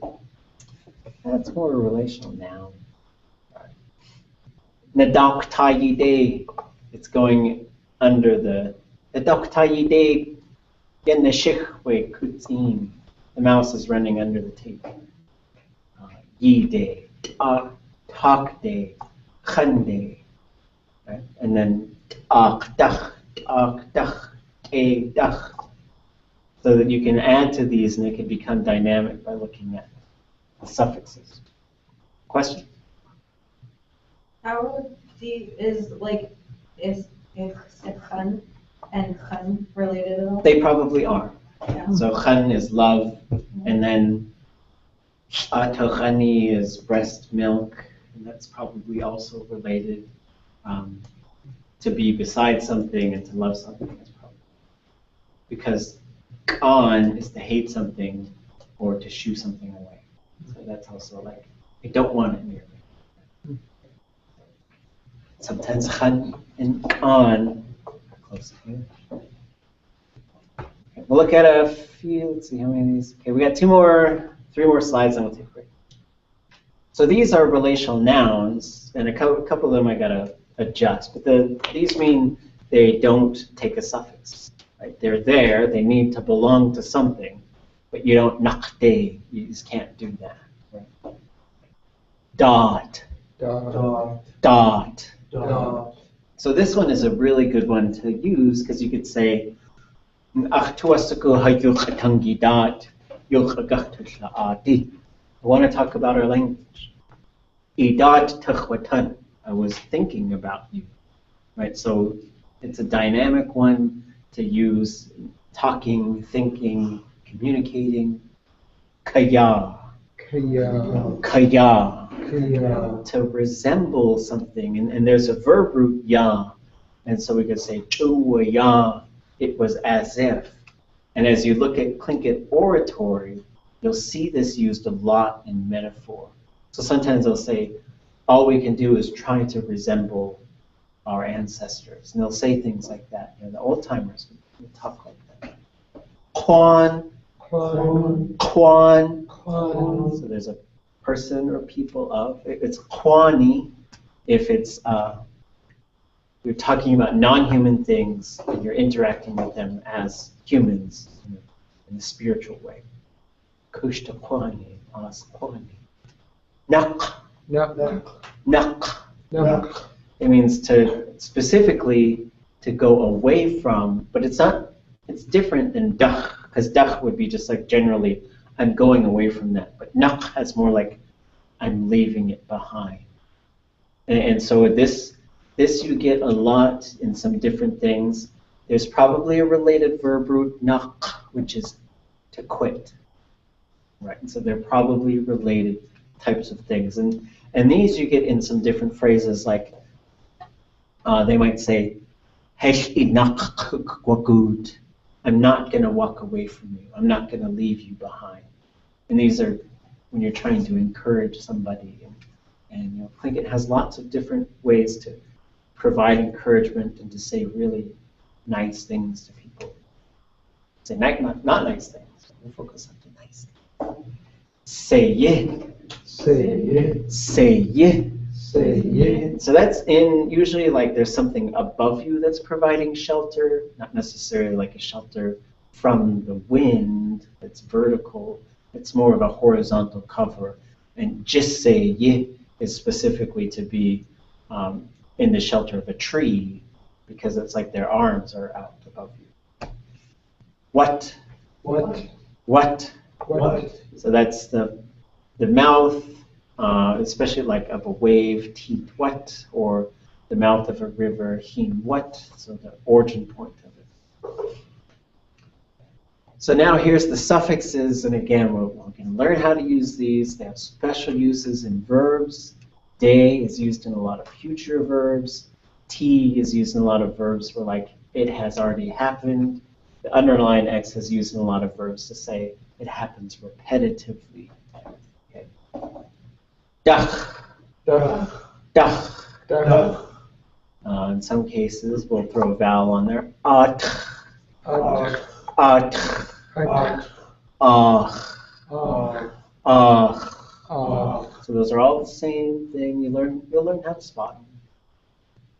that's more a relational noun. Nadak tayide, it's going under the Nadak tayide in the shikhwe kutzin, the mouse is running under the table. Yide, takde, khande, right? And then akdach, kedach, so that you can add to these and they can become dynamic by looking at the suffixes. Question? How is khan and khan related at all? They probably are. Yeah. So khan is love, and then atochani is breast milk, and that's probably also related. To be beside something and to love something is probably because khan is to hate something or to shoo something away. So that's also like I don't want it near me. Sometimes khan and khan are close here. Okay, we'll look at a few. Let's see how many of these. Okay, we got 3 more slides, and we'll take a break. So these are relational nouns, and a couple of them I gotta adjust. But these mean they don't take a suffix. Right? They're there. They need to belong to something, but you don't nakde. You just can't do that. Right? Dot. Dot. So this one is a really good one to use because you could say, I want to talk about our language. I was thinking about you. Right? So it's a dynamic one to use, talking, thinking, communicating. Kaya. To resemble something, and there's a verb root ya, and so we could say chuwa ya, it was as if. And as you look at Tlingit oratory, you'll see this used a lot in metaphor. So sometimes they'll say, all we can do is try to resemble our ancestors, and they'll say things like that. You know, the old timers would talk like that. Kwan. So there's a person or people of. It's kwani if it's you're talking about non-human things and you're interacting with them as humans in a spiritual way. Kushta kwani, as kwani. Nak. It means to specifically to go away from, but it's not. It's different than dach, because dach would be just like generally, I'm going away from that. But nak has more like, I'm leaving it behind. And so this you get a lot in some different things. There's probably a related verb root, nak, which is to quit. Right? And so they're probably related types of things. And these you get in some different phrases, like they might say, I'm not going to walk away from you. I'm not going to leave you behind. And these are when you're trying to encourage somebody. And you know, Tlingit has lots of different ways to provide encouragement and to say really nice things to people. Say not nice things. We'll focus on the nice things. Say ye. So that's in usually like there's something above you that's providing shelter, not necessarily like a shelter from the wind that's vertical. It's more of a horizontal cover. And just say ye is specifically to be in the shelter of a tree because it's like their arms are out above you. What? So that's the mouth, especially like of a wave, teeth, what, or the mouth of a river, hin, what, so the origin point of it. So now here's the suffixes, and again, we're going to learn how to use these. They have special uses in verbs. De is used in a lot of future verbs. T is used in a lot of verbs where like it has already happened. The underlined X is used in a lot of verbs to say it happens repetitively. Okay. Dach, Duh. dach. Duh. In some cases, we'll throw a vowel on there. At, Ach. at, Ach. ach, Ach. ach. Ach. So those are all the same thing. You'll learn how to spot them.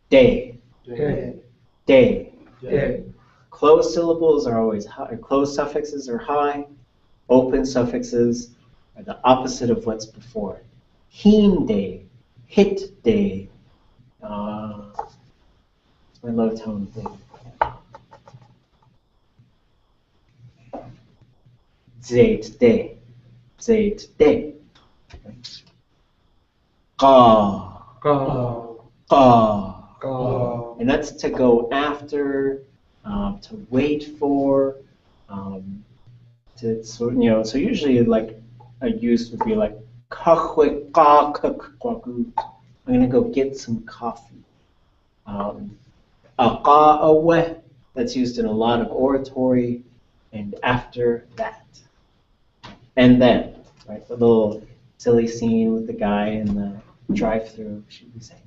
Day, Day. day. Day. Closed syllables are always high. Closed suffixes are high. Open suffixes are the opposite of what's before. Heen day, hit day. It's my low tone thing. Zait day, zait day. Ka, Ga. ka. Ga. And that's to go after, to wait for, so usually like a use would be like, I'm gonna go get some coffee. That's used in a lot of oratory, and after that. And then, right, the little silly scene with the guy in the drive-through, should be saying,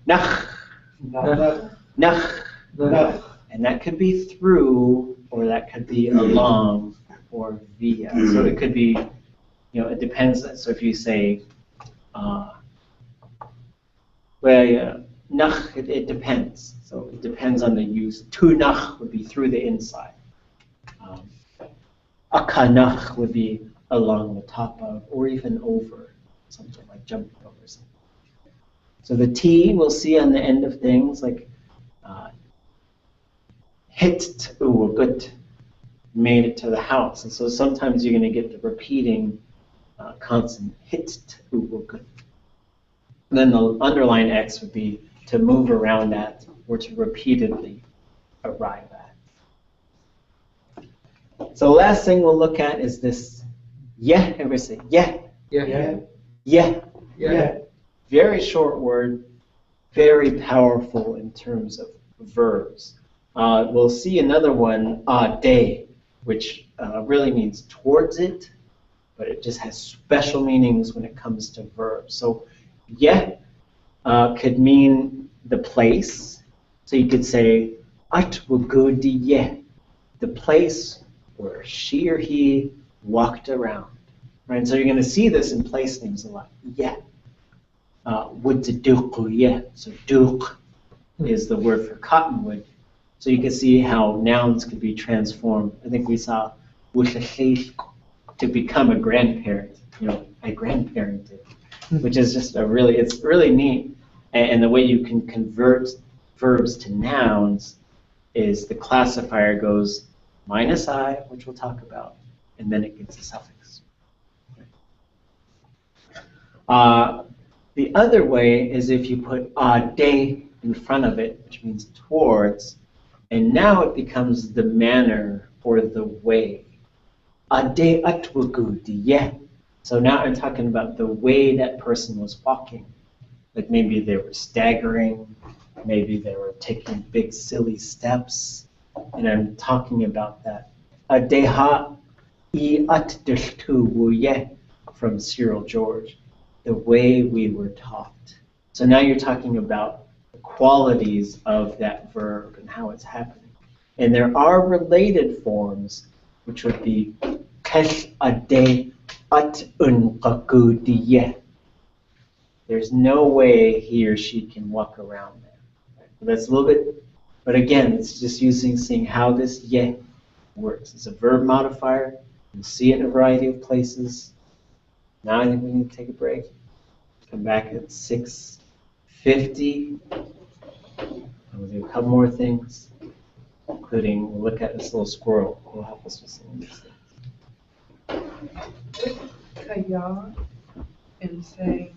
Nach, nach. Nach. And that could be through, or that could be along, or via. So it could be, it depends. So if you say, nach, it depends. So it depends on the use. Tu nach would be through the inside. Akanach would be along the top of, or even over, something like jumping over something. So the T we'll see on the end of things like hit good, made it to the house. And so sometimes you're going to get the repeating consonant hit good. And then the underlined X would be to move around at or to repeatedly arrive at. So the last thing we'll look at is this yeah. Everybody say yeah. Yeah. Yeah. Yeah. Very short word, very powerful in terms of verbs. We'll see another one, day, which really means towards it, but it just has special meanings when it comes to verbs. So, yeah could mean the place. So you could say, Atwagudi, the place where she or he walked around. Right? So you're going to see this in place names a lot. Yeah. Wood to duku, yeah. So duk is the word for cottonwood. So you can see how nouns could be transformed. I think we saw to become a grandparent. I grandparented, which is just it's really neat. And the way you can convert verbs to nouns is the classifier goes minus I, which we'll talk about, and then it gets a suffix. The other way is if you put de in front of it, which means towards, and now it becomes the manner or the way. Ade atwagudi. So now I'm talking about the way that person was walking. Like maybe they were staggering, maybe they were taking big silly steps, and I'm talking about that. Adeha I atdishtu from Cyril George, the way we were taught. So now you're talking about the qualities of that verb and how it's happening. And there are related forms, which would be kesh ade at unqakudiye. There's no way he or she can walk around there. Right? That's a little bit, but again, it's just seeing how this ye works. It's a verb modifier. You'll see it in a variety of places. Now I think we need to take a break. Come back at 6:50. We'll do a couple more things, including we'll look at this little squirrel. It will help us with some of these things. Kaya and saying,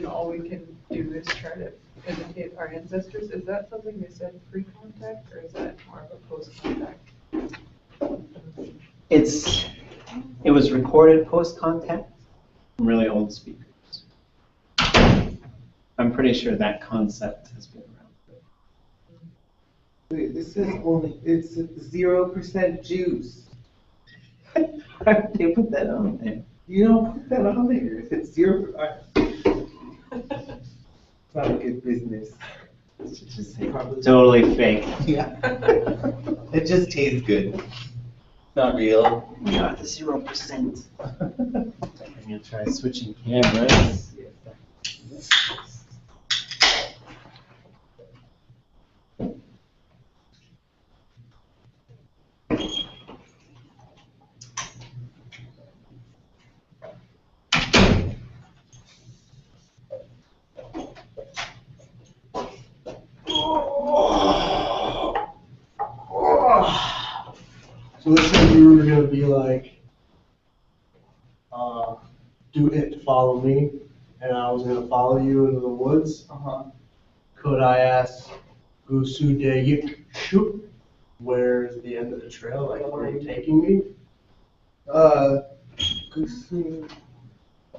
all we can do is try to imitate our ancestors. Is that something they said pre-contact, or is that more of a post-contact? It was recorded post-contact from really old speakers. I'm pretty sure that concept has been around. Wait, this is only, it's 0% juice. Why would they put that on there? You don't put that on there. If it's 0, it's not a good business. It should just say totally fake. Yeah. It just tastes good. Not real. We got the 0%. I'm gonna try switching cameras. So let's say you were gonna be like, do it follow me, and I was gonna follow you into the woods. Could I ask Gusu de Yik Shu, where's the end of the trail? Like, where are you taking me? Gusu,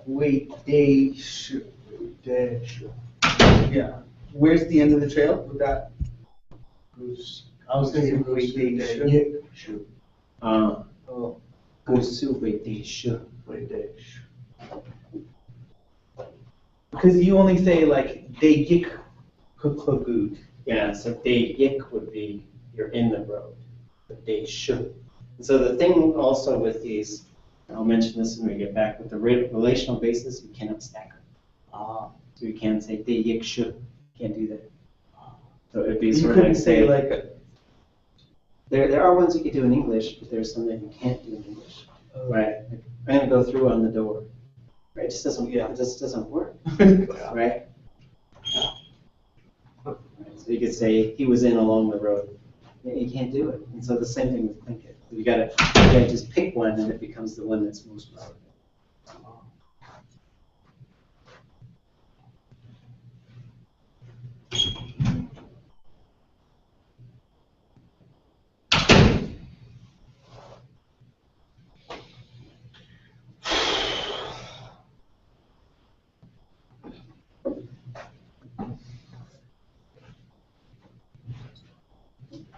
wait, they should. De Shu. Yeah. Where's the end of the trail with that? Goose. I was thinking Gusu de Shu. Yik Shu. Oh. Gusu wei shu. Wait, de Shu. Because you only say like they yik kuklagut. Yeah, so de yik would be you're in the road, but de shu. And so the thing also with these, I'll mention this when we get back, with the relational basis, you cannot stack them. So you can't say de yik shu. You can't do that. So it'd be You sort of couldn't like say like there are ones you could do in English, but there's some that you can't do in English. Right. I'm gonna go through on the door. Right. It just doesn't. Yeah. It just doesn't work. Right. So you could say he was in along the road. Yeah, you can't do it. And so the same thing with Tlingit. You gotta just pick one, and it becomes the one that's most relevant.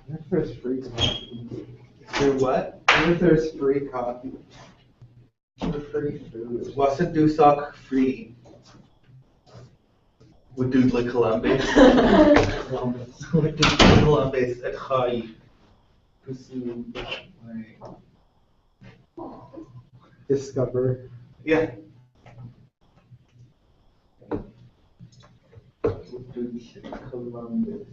What if there's free coffee? there what? What if there's free coffee? Or free food? What's a dusak free? Wadudla Columbus. Wadudla Columbus at Chai. Gusu. Discover. Yeah. Wadudla Columbus.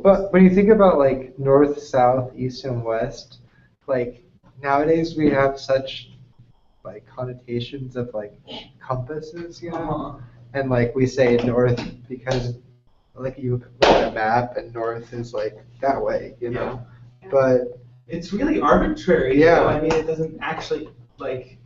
But when you think about like north, south, east, and west, like nowadays we have such like connotations of like compasses, you know? And like we say north because like you look at a map and north is like that way, you know? But It's really arbitrary. Yeah. So, I mean, it doesn't actually like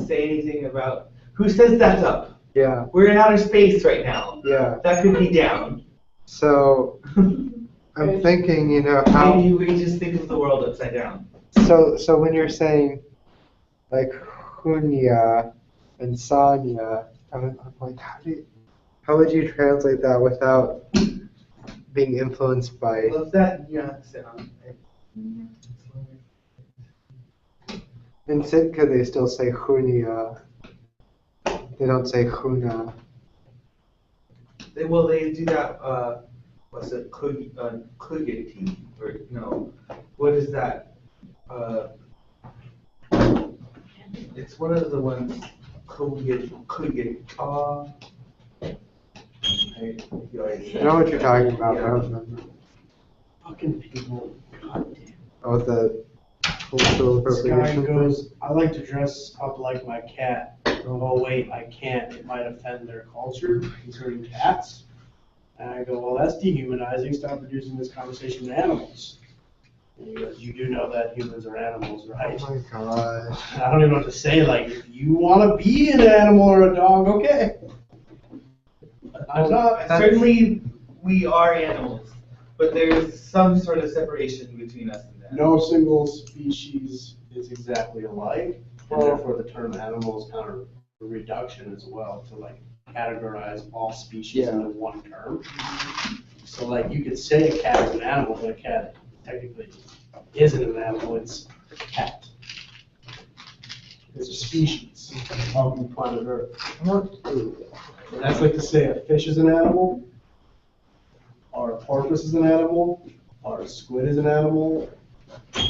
say anything about who says that's up. yeah, We're in outer space right now. yeah. That could be down. So I'm thinking, you know, how. Maybe we just think of the world upside down. So when you're saying like Hunya and Sanya, I'm like, how would you translate that without being influenced by? Love that nuance sound. In Sitka, they still say Hunya. They don't say Huna. They do that. What's it? Klugiti or no? What is that? It's one of the ones. Klugit. I know what you're talking about. I don't remember. Fucking people. Oh, the cultural This guy appropriation. goes, I like to dress up like my cat. Oh wait, I can't. It might offend their culture concerning cats. And I go, well, that's dehumanizing. Stop reducing this conversation to animals. And he goes, you do know that humans are animals, right? Oh my gosh. I don't even know what to say. Like, if you want to be an animal or a dog, okay. I'm not. Certainly, we are animals, but there's some sort of separation between us and them. No single species is exactly alike, and therefore the term animal is kind of reduction as well, to like categorize all species into one term. So like you could say a cat is an animal, but a cat technically isn't an animal, it's a cat. It's a species of the planet Earth. And that's like to say a fish is an animal, or a porpoise is an animal, or a squid is an animal,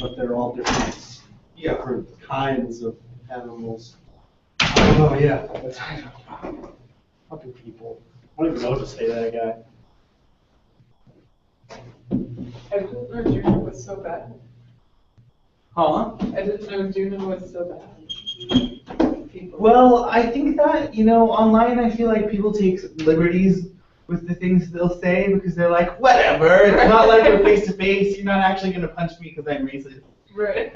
but they're all different, different kinds of animals. I don't know, yeah. That's fucking people. I don't even know what to say to that guy. I didn't know Juno was so bad. Huh? I didn't know Juno was so bad. People. Well, I think that, online I feel like people take liberties with the things they'll say because they're like, whatever, it's not like we're face to face, you're not actually going to punch me because I'm racist. Right.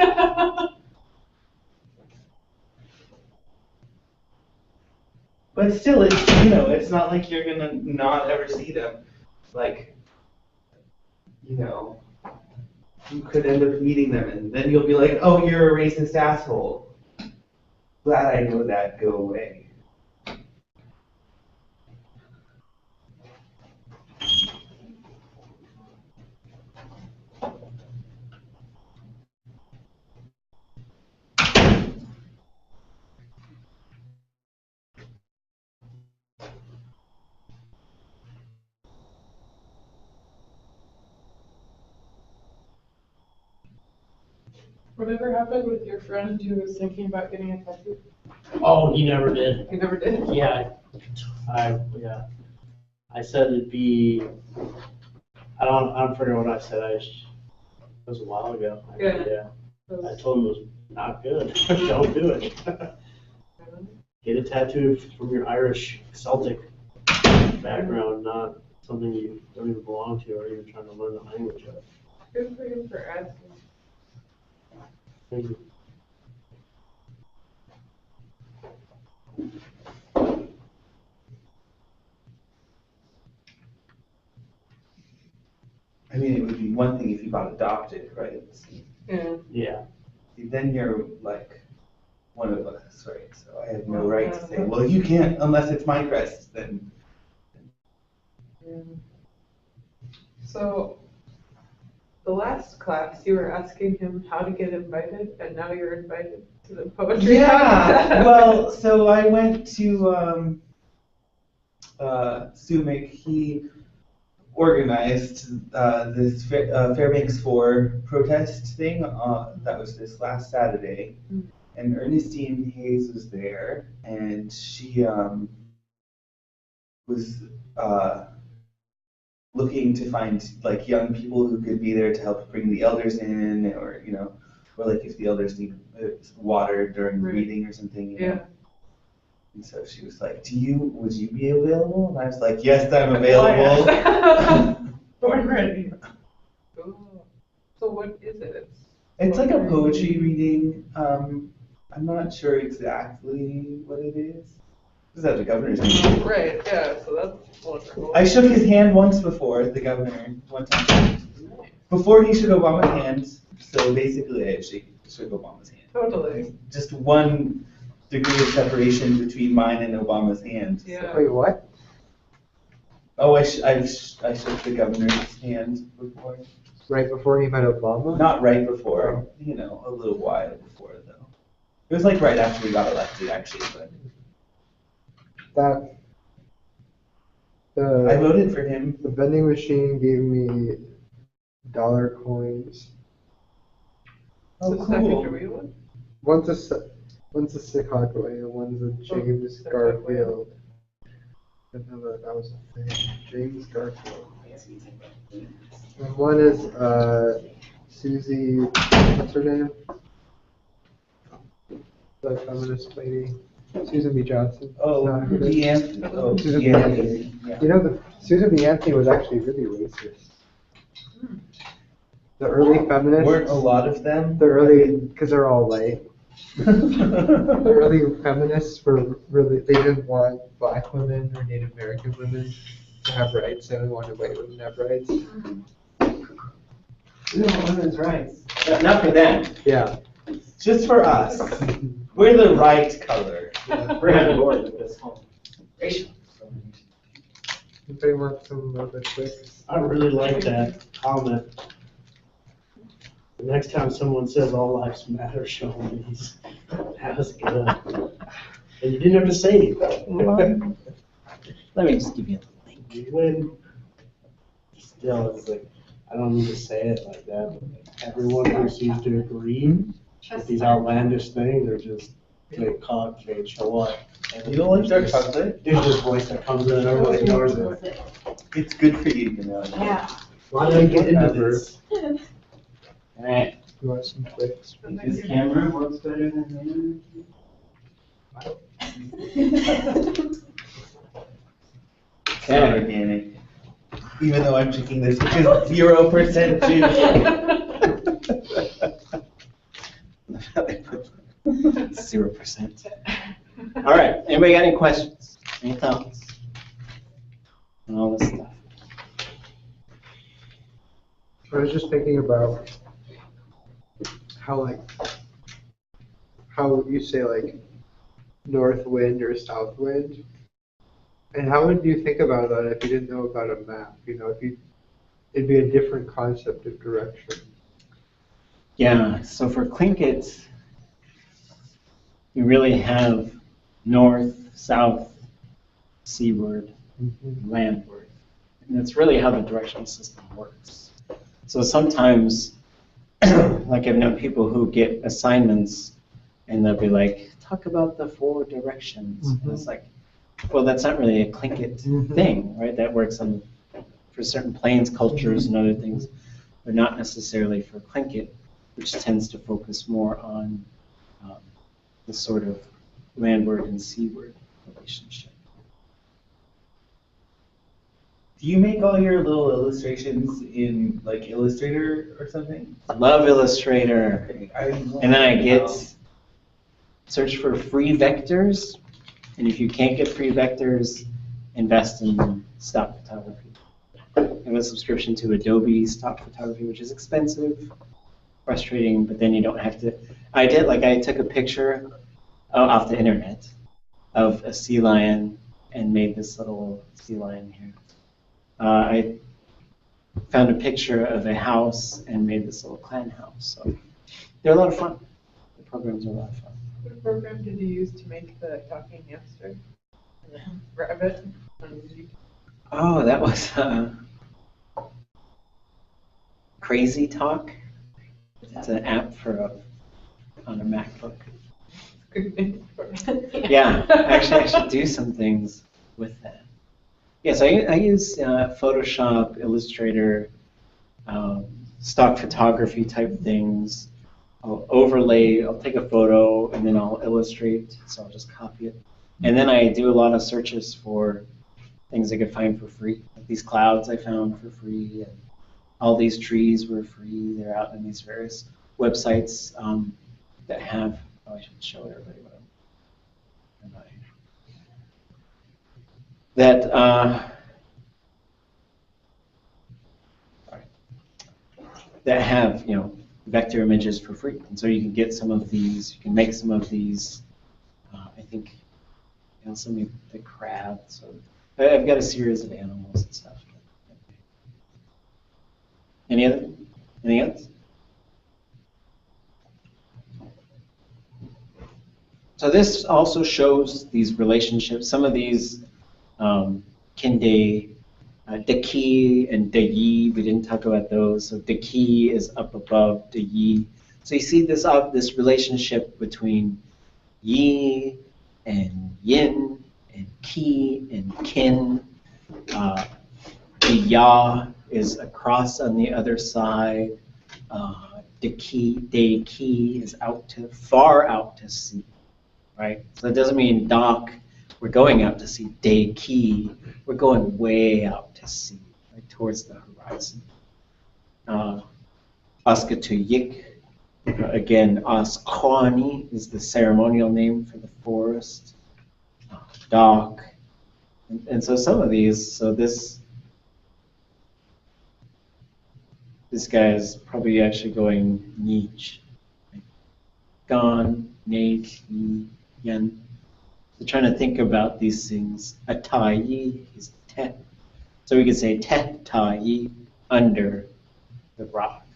But still, it's not like you're going to not ever see them. Like, you could end up meeting them and then you'll be like, oh, you're a racist asshole. Glad I know that, go away. Whatever happened with your friend who was thinking about getting a tattoo? Oh, he never did. You never did? Yeah, I said it'd be. I don't forget what I said. It was a while ago. Yeah. I told him it was not good. Don't do it. Get a tattoo from your Irish Celtic background, not something you don't even belong to or even trying to learn the language of. Good for him for asking. Thank you. I mean, it would be one thing if you got adopted, right? Yeah. Yeah. Then you're like one of us, right? So I have no right to say, well, you can't unless it's my crest, then. Yeah. So, the last class, you were asking him how to get invited, and now you're invited to the poetry. Yeah, well, so I went to Sumic. He organized this Fairbanks 4 protest thing. That was this last Saturday. And Ernestine Hayes was there, and she was looking to find like young people who could be there to help bring the elders in, or or like if the elders need water during the reading or something. You know? And so she was like, would you be available? And I was like, yes, I'm available. Born ready. So what is it? It's like a poetry reading. I'm not sure exactly what it is. This is at the governor's meeting. Right, yeah, so that's wonderful. I shook his hand once before, the governor, one time. Before he shook Obama's hand, so basically I shook Obama's hand. Totally. Just 1 degree of separation between mine and Obama's hand. Yeah. Wait, what? Oh, I shook the governor's hand before. Right before he met Obama? Not right before, a little while before though. It was like right after we got elected, actually, but. I voted for him. The vending machine gave me dollar coins. Oh, The second cool. degree one? One's a Chicago and one's a James Garfield. I didn't know that was a thing. James Garfield. And one is Susie, what's her name? The feminist lady. Susan B. Johnson. Oh, B. Anthony. Oh, Susan B. yeah. Anthony. Yeah. Susan B. Anthony was actually really racist. The early feminists. Weren't a lot of them? Because they're all white. The early feminists they didn't want black women or Native American women to have rights. They only wanted white women to have rights. We don't want women's rights. Not for them. Yeah. Just for us. We're the right color. We're on board with this whole racial. Anybody want some of the clicks? I really like that comment. The next time someone says all lives matter, show them these. That was good. And you didn't have to say anything. Let me just give you a link. You win. Still, it's like, I don't need to say it like that, but everyone who seems to agree with these outlandish things are just fake cock, fake show up. You don't like dark chocolate? There's this voice that comes in and everyone ignores it. It's good for you, you know. Yeah. Why did I get into this? Alright, You want some clicks? this camera works better than It's not organic. Even though I'm drinking this, which is 0% juice. 0%. Alright, anybody got any questions? Any thoughts? On all this stuff. I was just thinking about how you say like north wind or south wind, and how would you think about that if you didn't know about a map? You know, it'd be a different concept of direction. Yeah, so for Tlingit, you really have north, south, seaward, landward. And that's really how the directional system works. So sometimes, like I've known people who get assignments and they'll be like, talk about the 4 directions. And it's like, well, that's not really a Tlingit thing, right? That works for certain plains cultures and other things, but not necessarily for Tlingit, which tends to focus more on the sort of landward and seaward relationship. Do you make all your little illustrations in like Illustrator or something? Love Illustrator. And then I get search for free vectors, and if you can't get free vectors, invest in stock photography. I have a subscription to Adobe stock photography, which is expensive, frustrating, but then you don't have to. I took a picture off the internet of a sea lion and made this little sea lion here. I found a picture of a house and made this little clan house. So they're a lot of fun. The programs are a lot of fun. What program did you use to make the talking hamster? Rabbit? Oh, that was Crazy Talk. It's an app on a MacBook. Yeah, actually, I should do some things with that. Yes, I use Photoshop, Illustrator, stock photography type things. I'll overlay, I'll take a photo and then I'll illustrate, so I'll just copy it. And then I do a lot of searches for things I could find for free. Like these clouds I found for free, and all these trees were free. They're out in these various websites that have, I should show everybody what I'm about here. That have, vector images for free. And so you can get some of these, you can make some of these, I think, some of the crab. So I've got a series of animals and stuff. Anything else? So this also shows these relationships. Some of these kinde, Deki and Deyi, we didn't talk about those. So Deki is up above Deyi. So you see this relationship between Yi and Yin and Ki and Kin. The Ya is across on the other side. Deki is far out to sea, right? So that doesn't mean Dak, we're going out to sea. Deki, we're going way out to sea, right, towards the horizon. Askatuyik, again, Askwani is the ceremonial name for the forest. Dak, and so some of these, so this guy is probably actually going niche. Gan, Nate, Yen. So trying to think about these things. Atayi is te. So we could say te tayi, under the rock.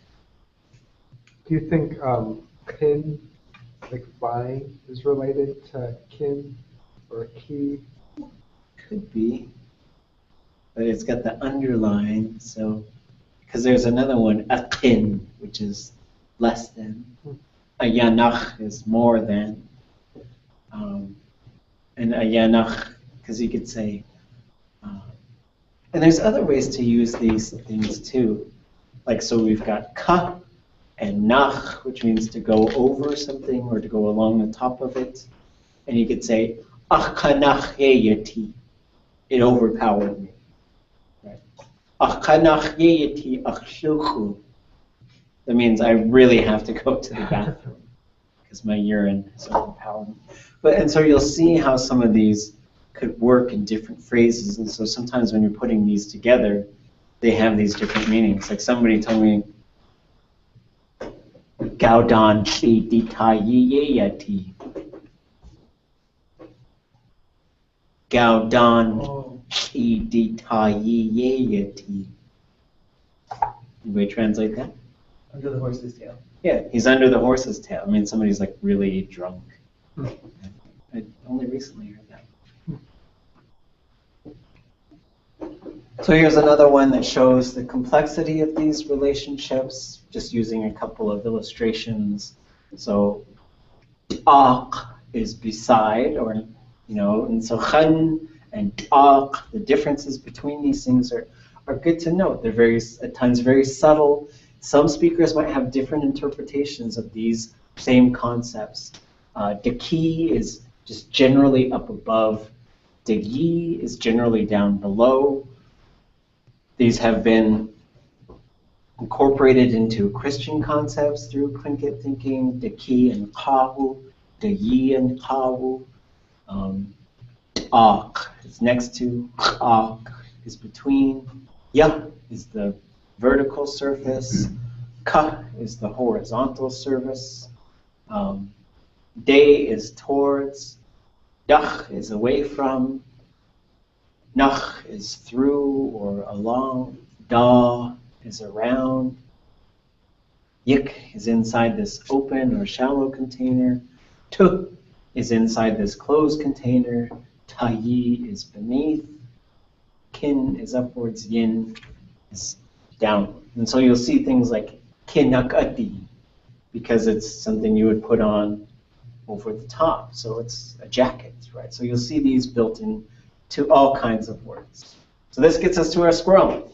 Do you think kin, like flying, is related to kin or ki? Could be. But it's got the underline, so, because there's another one, akin, which is less than. Ayanach is more than. And ayanach, because you could say, and there's other ways to use these things too. Like, so we've got ka and nach, which means to go over something or to go along the top of it. And you could say, achanach yeyati, it overpowered me. Right? Achanach yeyati achshilchu. That means I really have to go to the bathroom because my urine is overpowered me. And so you'll see how some of these could work in different phrases. And so sometimes when you're putting these together, they have these different meanings. Like somebody told me, Gaudan chi ditayiyati. Gaudan chi ditayiyati. Anybody translate that? Under the horse's tail. Yeah, he's under the horse's tail. I mean, somebody's like really drunk. I only recently heard that. So here's another one that shows the complexity of these relationships, just using a couple of illustrations. So, ak is beside, or, and so khan and ak, the differences between these things are good to note. They're at times very subtle. Some speakers might have different interpretations of these same concepts. Deki is just generally up above. Degi is generally down below. These have been incorporated into Christian concepts through Tlingit thinking. Deki and kahu, Degi and kahu. Ak is next to, ak is between. Ya is the vertical surface. Ka is the horizontal surface. De is towards. Dach is away from. Nach is through or along. Da is around. Yik is inside this open or shallow container. Tu is inside this closed container. Tayi is beneath. Kin is upwards. Yin is downward. And so you'll see things like kinakati, because it's something you would put on over the top. So it's a jacket, right? So you'll see these built in to all kinds of words. So this gets us to our squirrel.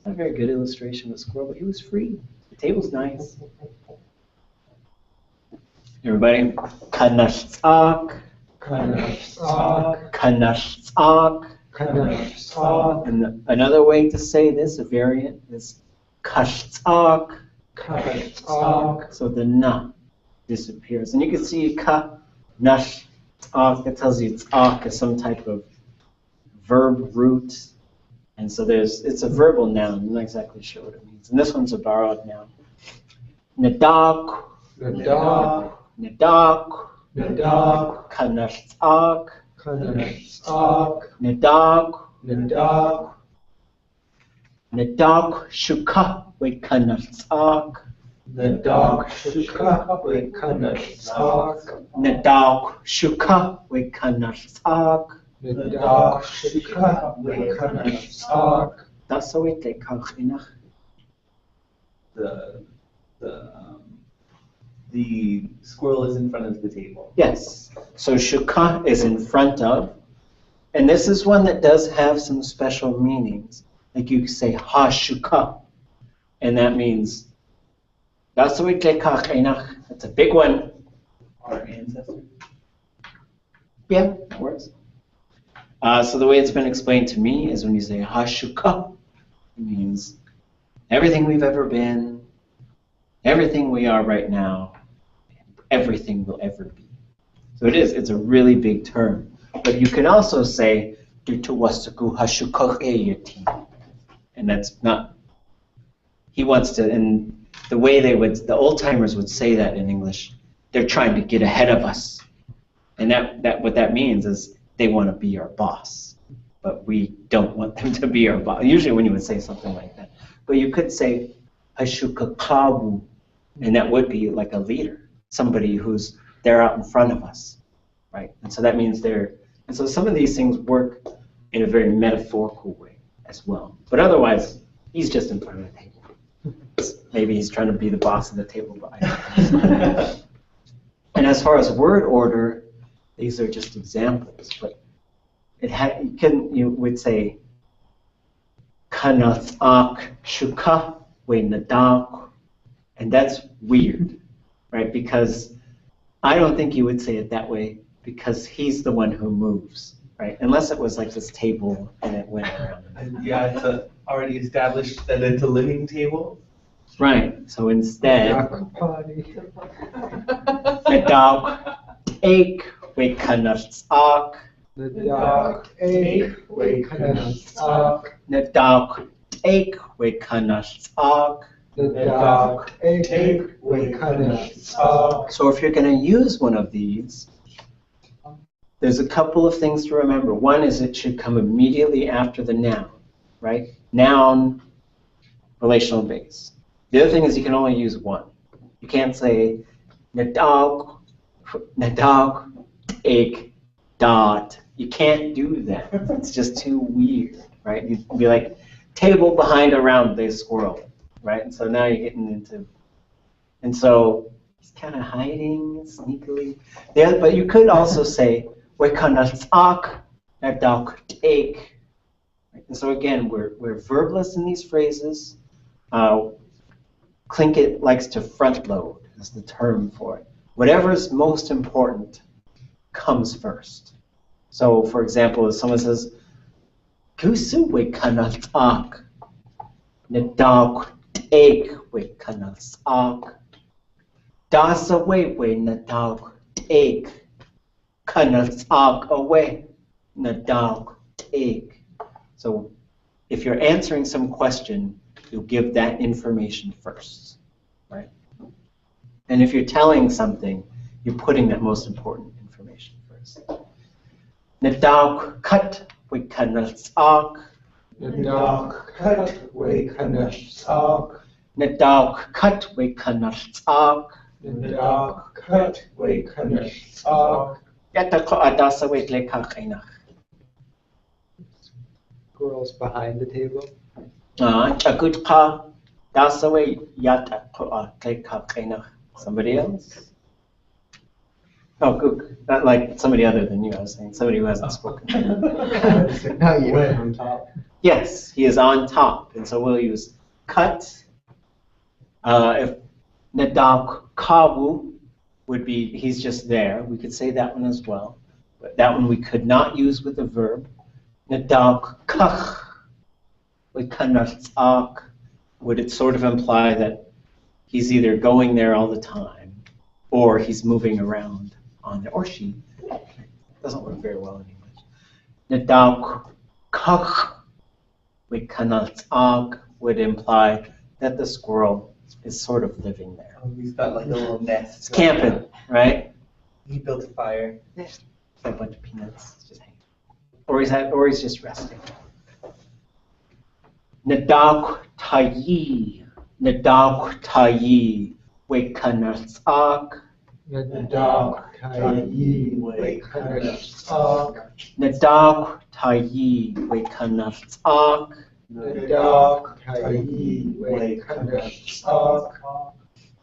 Not a very good illustration of a squirrel, but he was free. The table's nice. Everybody, kanashtzak, Kanashtzak, kanashtzak. kanashtzak, And another way to say this, a variant, is kashtzak. kanashtzak. So the na disappears. And you can see ka, nash, tzak, that tells you tzak is some type of verb root. And so it's a verbal noun. I'm not exactly sure what it means. And this one's a borrowed noun. Nadak, Nadak, nadak, nadak, kanashtzak, kanashtzak, nadak, nadak, nadak, shuka, we kanashtzak, nadak, shuka, we kanashtzak, nadak, shuka, we kanashtzak. nadak, shuka, we kanashtzak. Dasawite kachinach. The squirrel is in front of the table. Yes. So shuka is in front of. And this is one that does have some special meanings. Like you could say ha shuka. And that means dasawite kachinach. That's a big one. Our ancestor. Yeah, that works. So the way it's been explained to me is when you say ha shuka, it means everything we've ever been, everything we are right now, everything we'll ever be. So it's a really big term. But you can also say, and that's not, he wants to, and the way the old timers would say that in English, they're trying to get ahead of us. And that what that means is they want to be our boss, but we don't want them to be our boss. Usually when you would say something like that. But you could say Hashukakawu, and that would be like a leader, somebody who's there out in front of us, right? And so that means they're, and so some of these things work in a very metaphorical way as well. But otherwise, he's just in front of the table. Maybe he's trying to be the boss of the table, but I don't know. And as far as word order, these are just examples, but you would say kanathak shuka we nadak, and that's weird, right? Because I don't think you would say it that way because he's the one who moves, right? Unless it was like this table and it went around. And yeah, it's already established that it's a living table. Right. So instead, nadak take we kanathak. Nadak take we kanathak. Nadak take we kanathak. Nadak take we kanathak. So if you're going to use one of these, there's a couple of things to remember. One is it should come immediately after the noun, right? Noun, relational base. The other thing is you can only use one. You can't say nadak take dot. You can't do that. It's just too weird, right? You'd be like table behind a round the squirrel, right? And so now you're getting into, and so he's kind of hiding sneakily. But you could also say we kanathak nadak take. And so again, we're verbless in these phrases. Tlingit likes to front load, is the term for it. Whatever's most important comes first. So, for example, if someone says, "Kusu we kanathak," nadak take we kanathak, dasa we nadak take, kanathak away, nadak take. So, if you're answering some question, you'll give that information first, right? And if you're telling something, you're putting that most important information first. Nadak cut we kanathak. Nadak cut we kanathak. Nadak cut we kanathak. Nadak cut we kanathak. Yatako adasa we lekach. Squirrels behind the table. Chakutka dasa we yatako lekach. Somebody else? Oh, good. Not like somebody other than you, I was saying. Somebody who hasn't spoken. Not you. On top. Yes, he is on top. And so we'll use cut. If nadak kawu would be, he's just there. We could say that one as well. But that one we could not use with the verb. Nadak kach we kanathak. Would it sort of imply that he's either going there all the time or he's moving around on there, or she. Doesn't work very well in English. Nadak kach we kanathak would imply that the squirrel is sort of living there. Oh, he's got like a little nest. It's camping, right? He built a fire. It's a bunch of peanuts just hanging. Or he's just resting. Nadak tayi. Nadak tayi we kanathak. Nadak tayi we kanathak. Nadak tayi we kanathak. Nadak tayi we kanathak.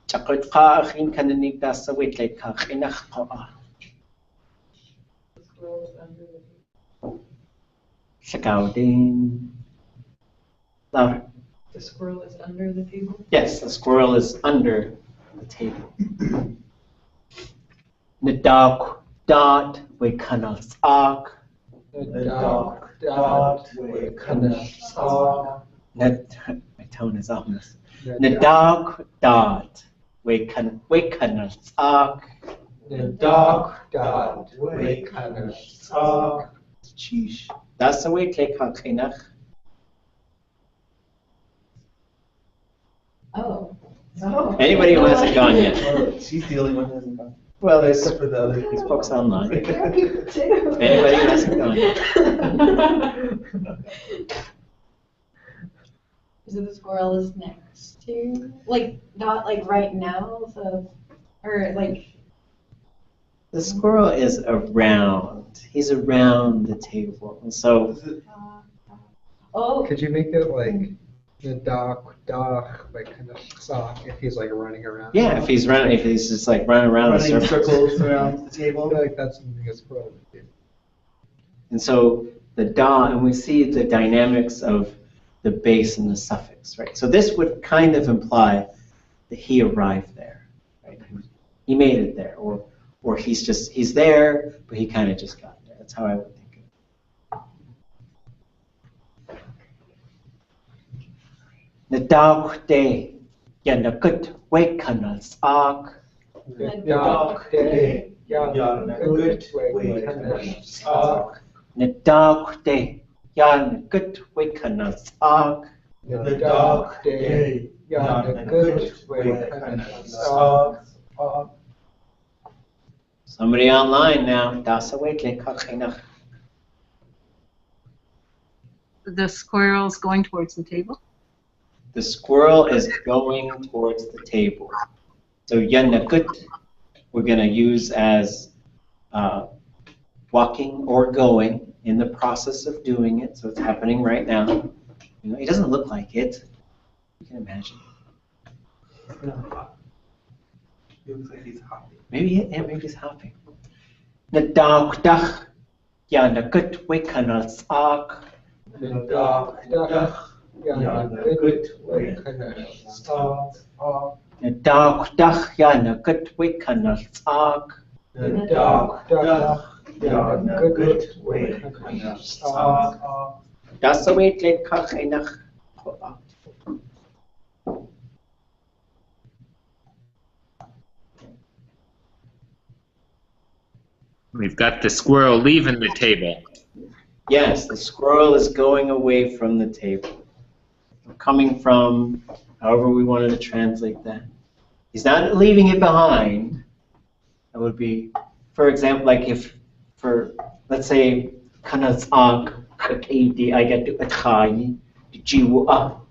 Chakutka achin kananig dasa we lekach inach pa'a. The squirrel is under the table. Shakaudin. Louder. The squirrel is under the table? Yes, the squirrel is under the table. Nadak dot we kanathak. Nadak dot we kanathak. My tone is ominous. Nadak dot we kanathak. Nadak dot we kanathak. Sheesh. That's the way lekach inach. Oh. Oh. Anybody who hasn't gone yet. She's the only one who hasn't gone. Well, there's Except for the other these people. folks online. If Too. anybody hasn't gone. So the squirrel is next to, like, not like right now, so, or like, The squirrel is around. He's around the table. And so, Is it- oh, Could you make it like the dock, like kind of sock if he's like running around? yeah, if he's just like running around in running circles. circles around the I table? feel like that's something a squirrel would do. And so the da, and we see the dynamics of the base and the suffix, right? So this would kind of imply that he arrived there, right? He made it there, or he's there, but he kind of just got there. That's how I would think of it. Nadawk day, yanakut wakanals ak. The dock day, yeah, good way, kind of sock. Nadawk day, yanakut wakanals ak. The dock day, yeah, good way, kind of sock. Somebody online now. Dasa waitle kakhinach. The squirrel's going towards the table. The squirrel is going towards the table. So yanakut, we're going to use as walking or going in the process of doing it. So it's happening right now. You know, he doesn't look like it. You can imagine. It looks like he's hopping. Maybe he's hopping. Nadawkdach, yanakut wikanals ak. The dock, yeah, good way, kind of sock. Nadawkdach, yanakut wikanals ak. The dock, yeah, good way, kind of sock. Dasa waitle kakhinach. We've got the squirrel leaving the table. Yes, the squirrel is going away from the table. Coming from, however we wanted to translate that. He's not leaving it behind. That would be, for example, like if, let's say, kanazak, kakedi, I get to atchai, jiwu up,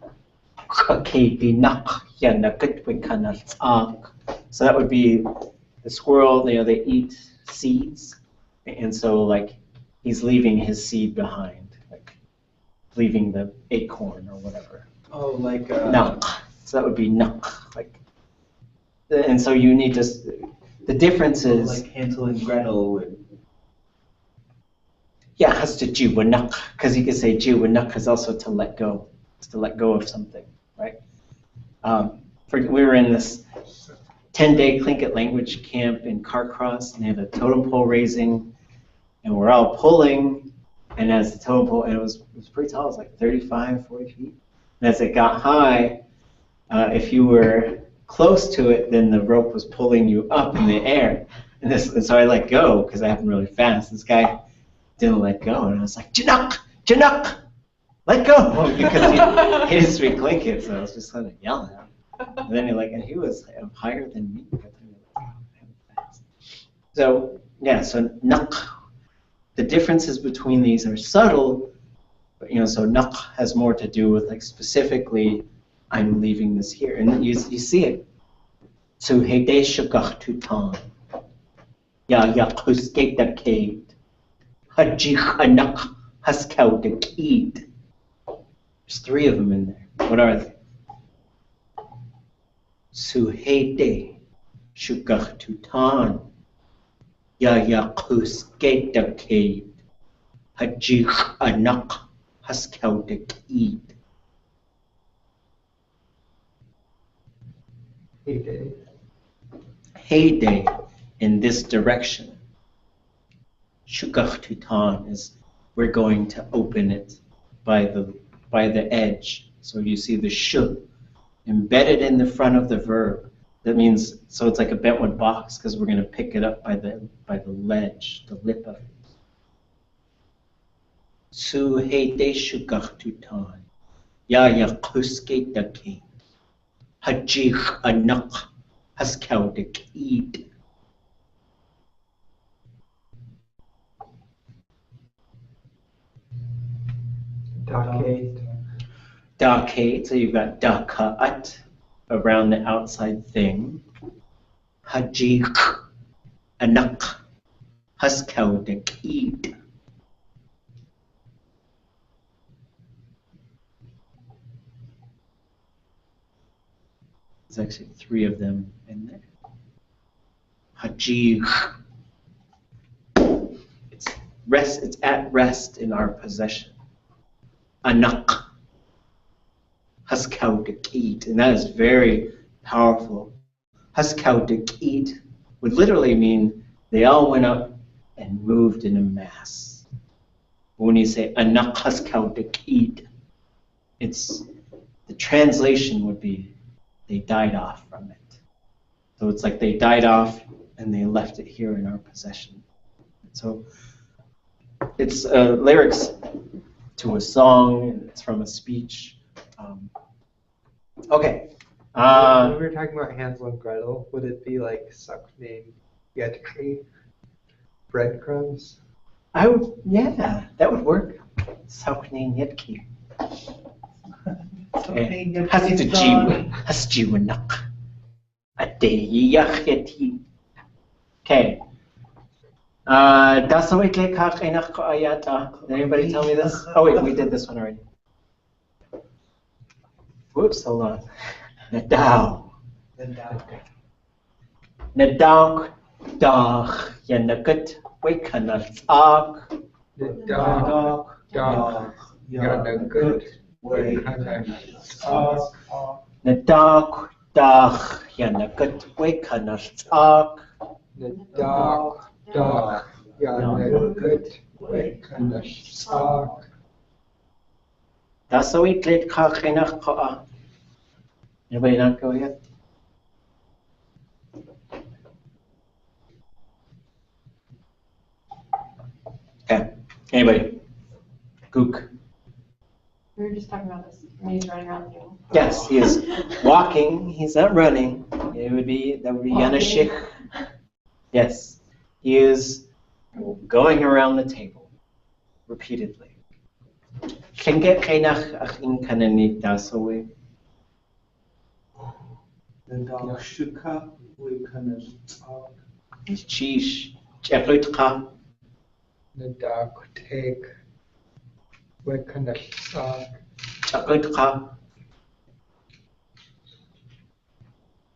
kakedi nak, yanakut with kanazak. So that would be the squirrel, you know, they eat seeds, and so like he's leaving his seed behind, like leaving the acorn or whatever. Oh, like Nak. So that would be nak. Like, and so you need to. The difference is. like Hansel and Gretel would. Yeah, has to jiwanak, because you could say jiwanak is also to let go. It's to let go of something, right? We were in this 10-day Tlingit language camp in Carcross, and they had a totem pole raising, and we're all pulling, and as the totem pole, and it was pretty tall, it was like 35, 40 feet. And as it got high, if you were close to it, then the rope was pulling you up in the air. And so I let go, because I happened really fast. This guy didn't let go, and I was like, Januk, Januk, let go, because he didn't speak Tlingit, so I was just kind of yelling at him. And then he was higher than me. So yeah, so nak. The differences between these are subtle, but so nak has more to do with like specifically, I'm leaving this here, and you see it. So hede shagach tutan, ya yakuskate the cave, hajich anak haskau the keed. There's 3 of them in there. What are they? Suhede shugach tutan, ya yakuskate the cave, hajich anak haskau the keed. Heyday in this direction. Shugach tutan is we're going to open it by the edge. So you see the shu embedded in the front of the verb. That means so it's like a bentwood box because we're going to pick it up by the ledge, the lip of it. Su heyday shugach tutan. Ya yakuske dake. Hajich anak haskaudik eat. Dockate. Dockate, so you've got dakat, around the outside thing. Hajik, anak, haskaudik, There's actually 3 of them in there. Hajik. It's at rest in our possession. Anak. Haskaudik, and that is very powerful. Haskaudik would literally mean they all went up and moved in a mass. When you say anak haskaudik, it's the translation would be they died off from it. So it's like they died off and they left it here in our possession. So it's lyrics to a song. It's from a speech. Okay. When we were talking about Hansel and Gretel, would it be like Suckname Yetki? Breadcrumbs? Yeah, that would work. Suckname Yetki. Hasjiwanak. Adeyacheti. Okay. Did anybody tell me this? Oh wait, we did this one already. Whoops, hold on. Nadaw. Nadaw dach yanagut wikanatsak. Nadaw Yanagut Nadaw dach yanagut wikanatsak. Nadaw Yanagut Wikanatsak. Anybody not go yet? Okay. Anybody? Gook. We were just talking about this when he's running around the room. Yes, he is walking. He's not running. That would be Yanashik. Yes, he is going around the table repeatedly. Tlingit kainach achin kanani dasowe. Chish cheplutka. Nadaw Take Wikanatsak. Chaplutka.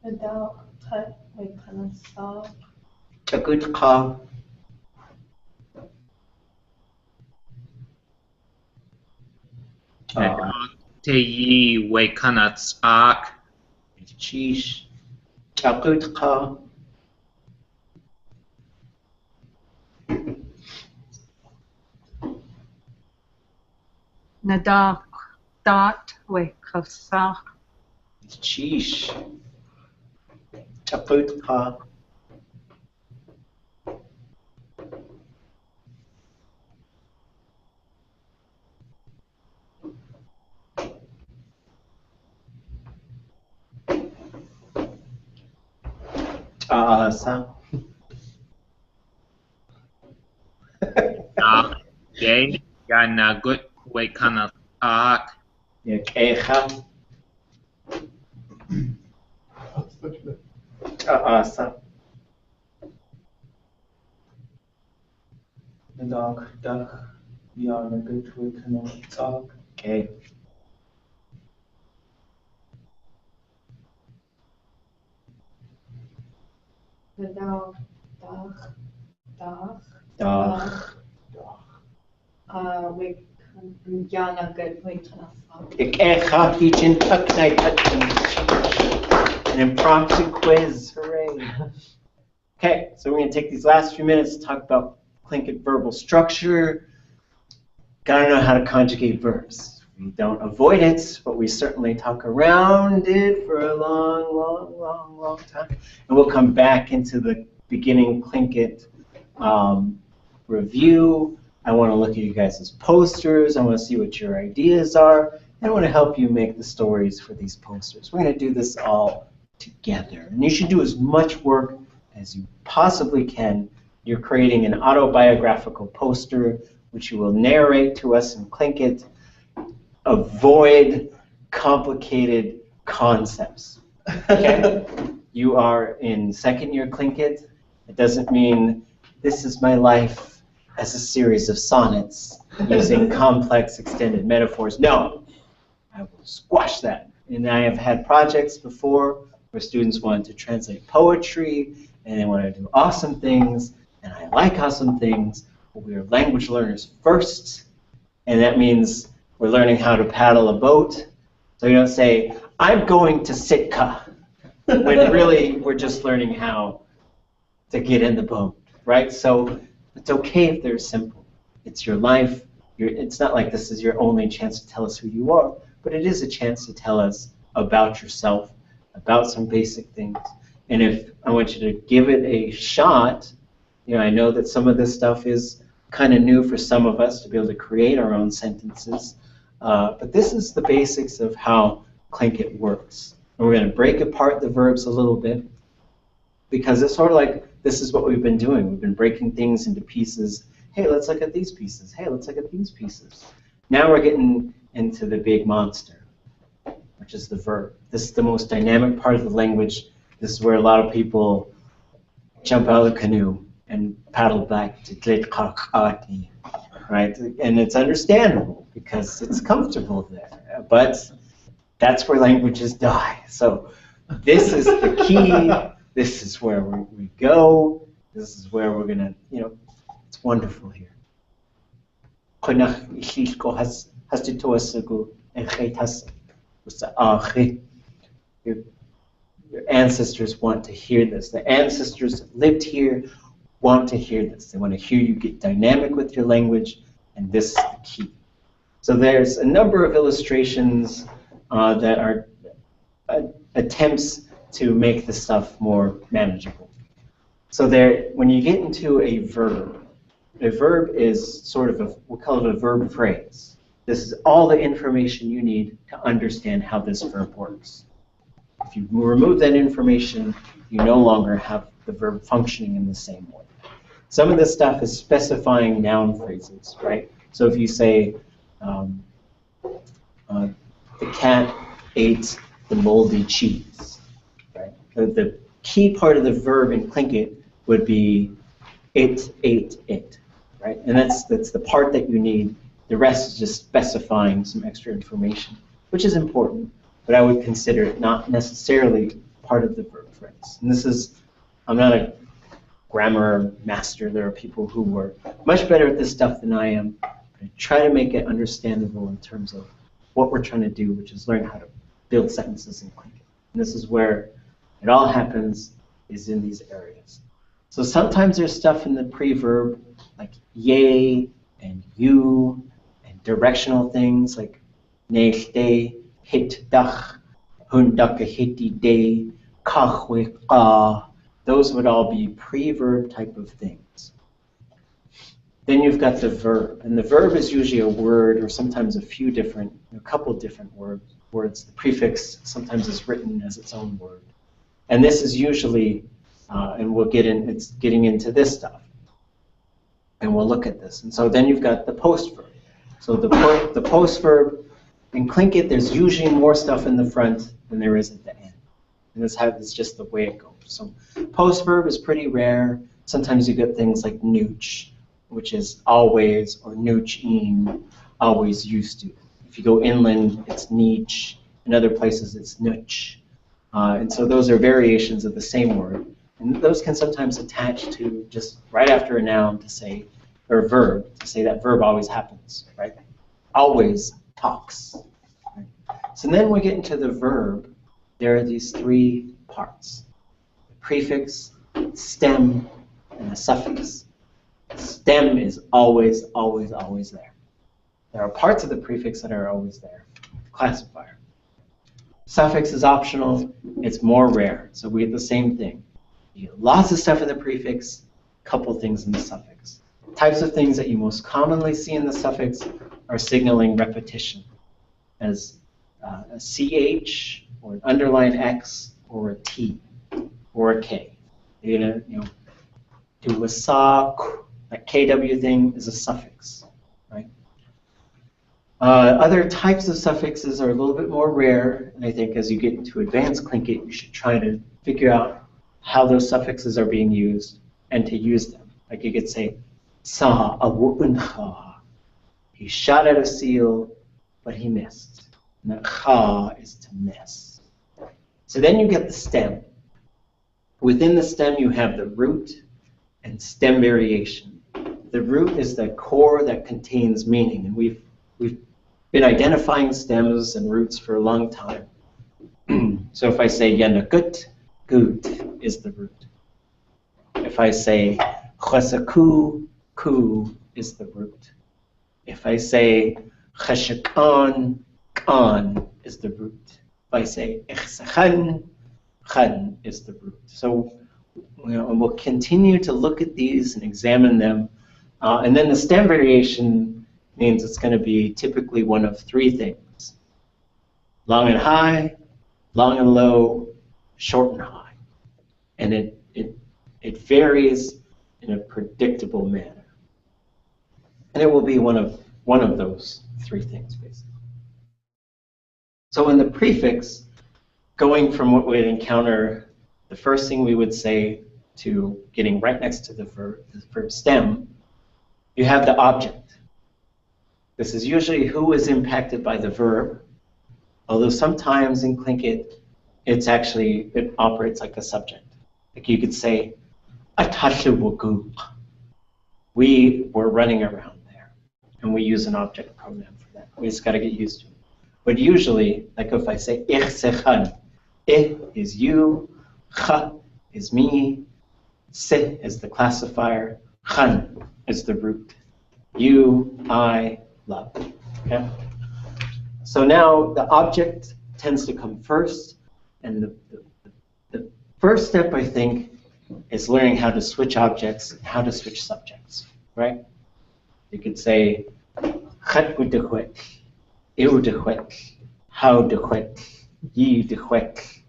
Adult cut like kind of soft. Chakutka. Teyi Wekanatsak. Chish Chakutka. Nadak dot wekasak. Chish Chakutka. Sa. Yay Yanagut Wekanatsak. Kecha. Sa. Okay. Adult Dach. Wig Yana good wig kind of soft. Kecha Hichin Tuknai Tuknai. An impromptu quiz. Hooray. Okay, so we're going to take these last few minutes to talk about Tlingit verbal structure. Gotta know how to conjugate verbs. We don't avoid it, but we certainly talk around it for a long time. And we'll come back into the beginning Tlingit review. I want to look at you guys' posters. I want to see what your ideas are. And I want to help you make the stories for these posters. We're going to do this all together. And you should do as much work as you possibly can. You're creating an autobiographical poster, which you will narrate to us in Tlingit. avoid complicated concepts. Okay? You are in second year Tlingit. It doesn't mean this is my life as a series of sonnets using complex extended metaphors. No, I will squash that. And I have had projects before where students wanted to translate poetry and they wanted to do awesome things, and I like awesome things, but we are language learners first, and that means we're learning how to paddle a boat. So you don't say, I'm going to Sitka, when really we're just learning how to get in the boat, right? So it's okay if they're simple. It's your life. It's not like this is your only chance to tell us who you are, but it is a chance to tell us about yourself, about some basic things. And if I want you to give it a shot, I know that some of this stuff is kind of new for some of us to be able to create our own sentences, but this is the basics of how Tlingit works. And we're going to break apart the verbs a little bit, because it's sort of like this is what we've been doing. We've been breaking things into pieces. Hey, let's look at these pieces. Hey, let's look at these pieces. Now we're getting into the big monster, which is the verb. This is the most dynamic part of the language. This is where a lot of people jump out of the canoe and paddle back to Tlingit, right? And it's understandable because it's comfortable there. But that's where languages die. So this is the key. This is where we go. This is where we're going to, it's wonderful here. Your ancestors want to hear this. The ancestors that lived here want to hear this. They want to hear you get dynamic with your language, and this is the key. So there's a number of illustrations that are attempts to make this stuff more manageable. So when you get into a verb is sort of we'll call it a verb phrase. This is all the information you need to understand how this verb works. If you remove that information, you no longer have the verb functioning in the same way. Some of this stuff is specifying noun phrases, right? So if you say, the cat ate the moldy cheese, right? The key part of the verb in Tlingit would be it ate it, right? And that's the part that you need. The rest is just specifying some extra information, which is important, but I would consider it not necessarily part of the verb phrase. And I'm not a grammar master. There are people who are much better at this stuff than I am. I try to make it understandable in terms of what we're trying to do, which is learn how to build sentences in Tlingit. And this is where it all happens, is in these areas. So sometimes there's stuff in the pre-verb, like ye and you, and directional things like nechte, hit dach, hundaka hiti de, kachwe ka. Those would all be pre-verb type of things. Then you've got the verb, and the verb is usually a word or sometimes a couple different words. The prefix sometimes is written as its own word. And this is usually, and it's getting into this stuff. And we'll look at this. And so then you've got the post verb. So the post verb, in Tlingit, there's usually more stuff in the front than there is at the end. And it's just the way it goes. So post verb is pretty rare. Sometimes you get things like nooch, which is always, or nooch-in, always used to. If you go inland, it's neech. In other places, it's nooch. And so those are variations of the same word. And those can sometimes attach to just right after a noun to say, or a verb, to say that verb always happens, right? Always talks. Right? So then we get into the verb. There are these three parts: the prefix, stem, and a suffix. Stem is always, always, always there. There are parts of the prefix that are always there. Classifier. Suffix is optional. It's more rare. So we get the same thing. You get lots of stuff in the prefix, a couple things in the suffix. Types of things that you most commonly see in the suffix are signaling repetition, as a CH, or an underline X, or a T, or a K. You're gonna, do a sa, that KW thing is a suffix, right? Other types of suffixes are a little bit more rare, and I think as you get into advanced Tlingit, you should try to figure out how those suffixes are being used and to use them. Like you could say, sa awunha. He shot at a seal, but he missed. And that ha is to miss. So then you get the stem. Within the stem, you have the root and stem variation. The root is the core that contains meaning, and we've been identifying stems and roots for a long time. So if I say yanakut, gut is the root. If I say chesaku, ku is the root. If I say cheshakan, kan is the root. If I say ichsachan, chan is the root. So and we'll continue to look at these and examine them. And then the stem variation means it's going to be typically one of three things. Long and high, long and low, short and high. And it varies in a predictable manner. And it will be one of those three things, basically. So in the prefix, going from what we'd encounter, the first thing we would say to getting right next to the verb stem, you have the object. This is usually who is impacted by the verb, although sometimes in Tlingit, it operates like a subject. Like you could say, atashuwagu. We were running around there, and we use an object pronoun for that. We just got to get used to it. But usually, like if I say ich sechan, ich is you, cha is me, se is the classifier, chan is the root. You, I, love. Okay? So now the object tends to come first, and the first step, I think, is learning how to switch objects and how to switch subjects, right? You could say, chat udehwek, ew dehwek, how dehwek, ye dehwek,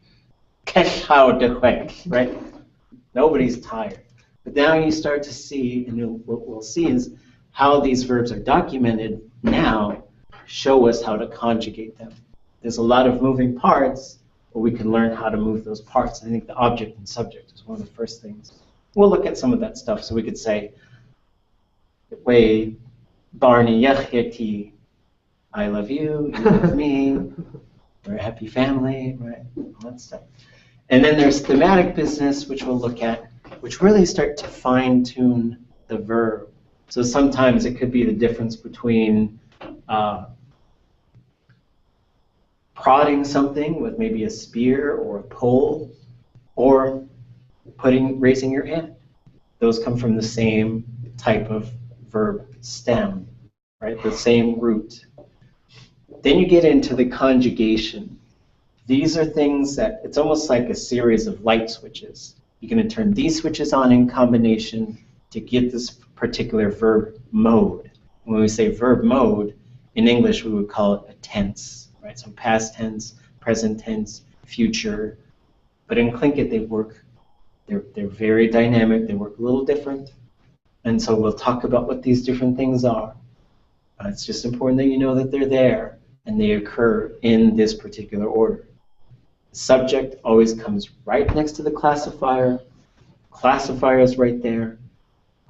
kesh how dehwek, right? Nobody's tired. But now you start to see, and what we'll see is how these verbs are documented now show us how to conjugate them. There's a lot of moving parts, but we can learn how to move those parts. I think the object and subject is one of the first things. We'll look at some of that stuff. So we could say, Wait, Barney Yacheti, I love you, you love me, we're a happy family, right? All that stuff. And then there's thematic business, which we'll look at, which really start to fine-tune the verb. So sometimes it could be the difference between prodding something with maybe a spear or a pole, or raising your hand. Those come from the same type of verb stem, right? The same root. Then you get into the conjugation. These are things that, it's almost like a series of light switches. You're going to turn these switches on in combination to get this particular verb mode. When we say verb mode, in English we would call it a tense, right? So past tense, present tense, future. But in Tlingit they're very dynamic, they work a little different. And so we'll talk about what these different things are. It's just important that you know that they're there and they occur in this particular order. The subject always comes right next to the classifier. Classifier is right there.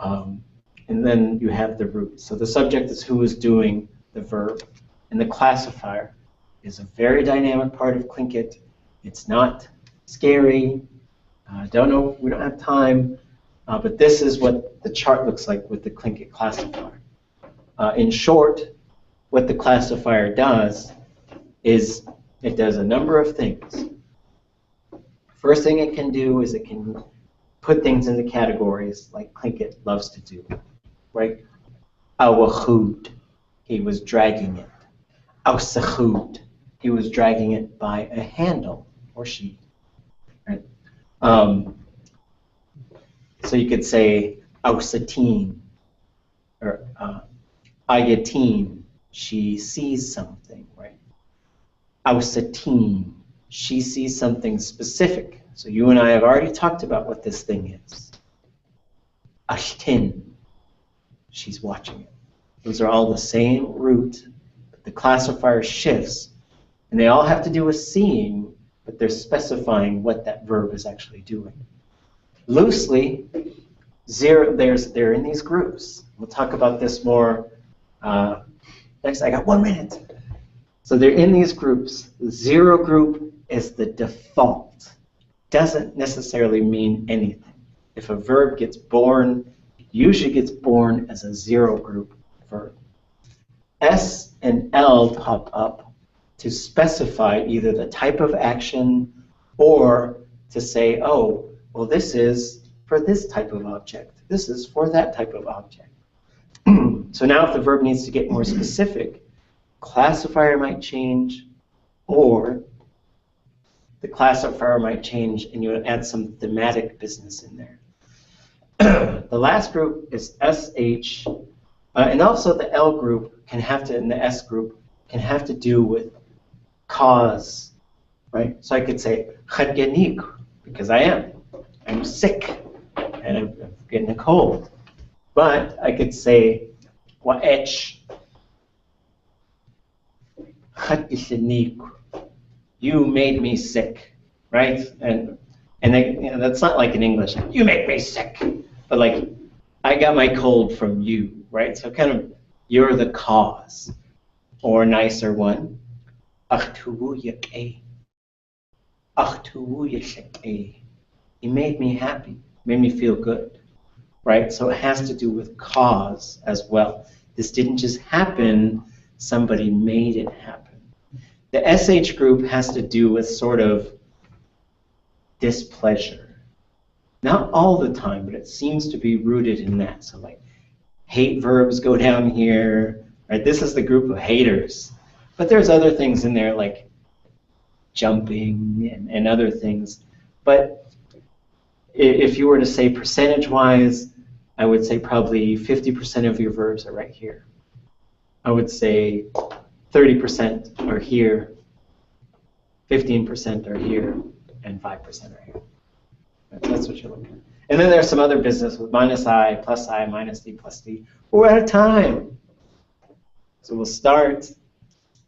And then you have the root. So the subject is who is doing the verb. And the classifier is a very dynamic part of Tlingit. It's not scary. Don't know, we don't have time. But this is what the chart looks like with the Tlingit classifier. In short, what the classifier does is it does a number of things. First thing it can do is it can put things into categories like Tlingit loves to do, right? Awachud, he was dragging it. Awsachud, he was dragging it by a handle, or she, right? So you could say Awsatin, or Ayatin, she sees something, right? Awsatin, she sees something specific. So you and I have already talked about what this thing is. Ashtin, she's watching it. Those are all the same root, the classifier shifts, and they all have to do with seeing, but they're specifying what that verb is actually doing. Loosely, they're in these groups. We'll talk about this more next. I got 1 minute. So they're in these groups. The zero group is the default. Doesn't necessarily mean anything. If a verb gets born, it usually gets born as a zero group verb. S and L pop up to specify either the type of action or to say, oh, well, this is for this type of object. This is for that type of object. So now if the verb needs to get more specific, classifier might change, or the classifier might change and you would add some thematic business in there. The last group is SH, and also the L group can have to, and the S group can have to do with cause, right? So I could say "Chadgenik," because I'm sick, and I'm getting a cold. But I could say "Wa'ech," "Chadgenik," you made me sick, right? And they, that's not like in English, you make me sick, but like I got my cold from you, right? So kind of you're the cause. Or nicer one, he made me happy, made me feel good, right? So it has to do with cause as well. This didn't just happen, somebody made it happen. The SH group has to do with sort of displeasure. Not all the time, but it seems to be rooted in that. So like hate verbs go down here, right? This is the group of haters. But there's other things in there like jumping and other things. But if you were to say percentage-wise, I would say probably 50% of your verbs are right here. I would say 30% are here, 15% are here, and 5% are here. That's what you're looking at. And then there's some other business with minus I, minus D, plus D. But we're out of time. So we'll start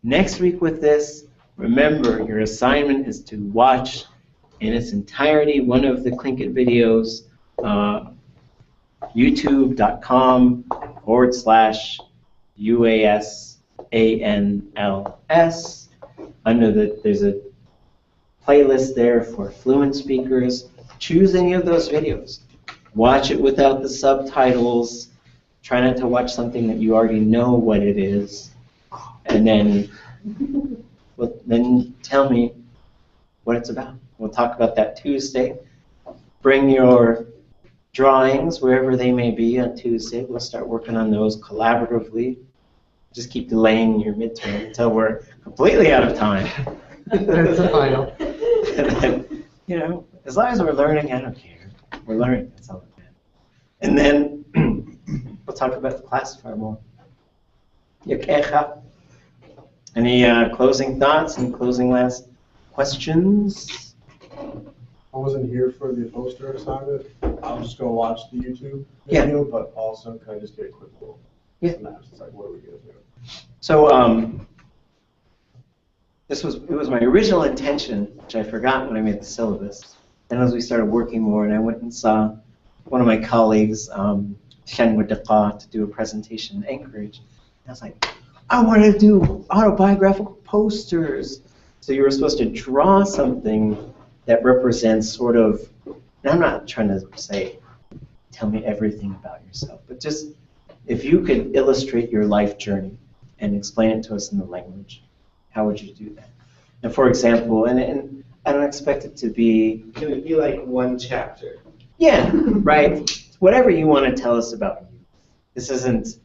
next week with this. Remember, your assignment is to watch in its entirety one of the Tlingit videos, youtube.com/UASANLS. There's a playlist there for fluent speakers. Choose any of those videos. Watch it without the subtitles. Try not to watch something that you already know what it is. And then tell me what it's about. We'll talk about that Tuesday. Bring your drawings wherever they may be on Tuesday. We'll start working on those collaboratively. Just keep delaying your midterm until we're completely out of time. That's the final. And then, as long as we're learning, I don't care. We're learning, that's all that matters. And then we'll talk about the classifier more. Any closing thoughts and closing last questions? I wasn't here for the poster assignment. I'm just gonna watch the YouTube video, but also can I just get a quick little synopsis? Like, what are we gonna do? So it was my original intention, which I forgot when I made the syllabus. Then as we started working more, and I went and saw one of my colleagues, Shen Wadaka, to do a presentation in Anchorage. And I was like, I want to do autobiographical posters. So you were supposed to draw something that represents sort of, and I'm not trying to say, tell me everything about yourself, but just if you could illustrate your life journey and explain it to us in the language, how would you do that? And for example, and I don't expect it to be... Can it be like one chapter? Yeah, right. Whatever you want to tell us about you. This isn't,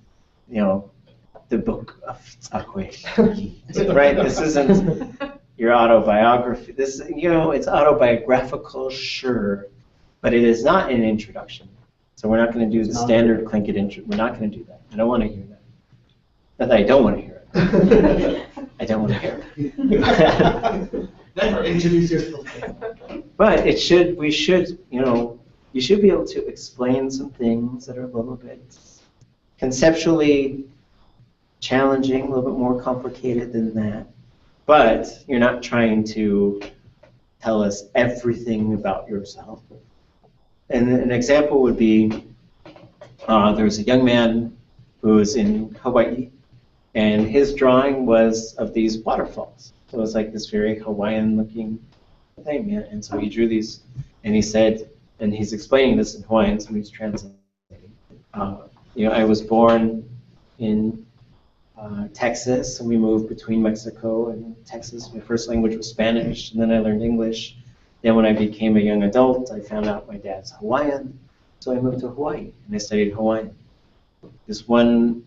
the book of Tzakwe, right? This isn't your autobiography. This, it's autobiographical, sure, but it is not an introduction. So we're not going to do the standard Tlingit intro. We're not going to do that. I don't want to hear that. Not that I don't want to hear it. I don't want to hear it. Never introduce yourself. But we should, you should be able to explain some things that are a little bit conceptually challenging, a little bit more complicated than that. But you're not trying to tell us everything about yourself. And an example would be, there was a young man who was in Hawaii, and his drawing was of these waterfalls. So it was like this very Hawaiian-looking thing, yeah? And so he drew these, and he said, and he's explaining this in Hawaiian, so he's translating. I was born in Texas, and we moved between Mexico and Texas. My first language was Spanish, and then I learned English. Then when I became a young adult, I found out my dad's Hawaiian, so I moved to Hawaii, and I studied Hawaiian. This one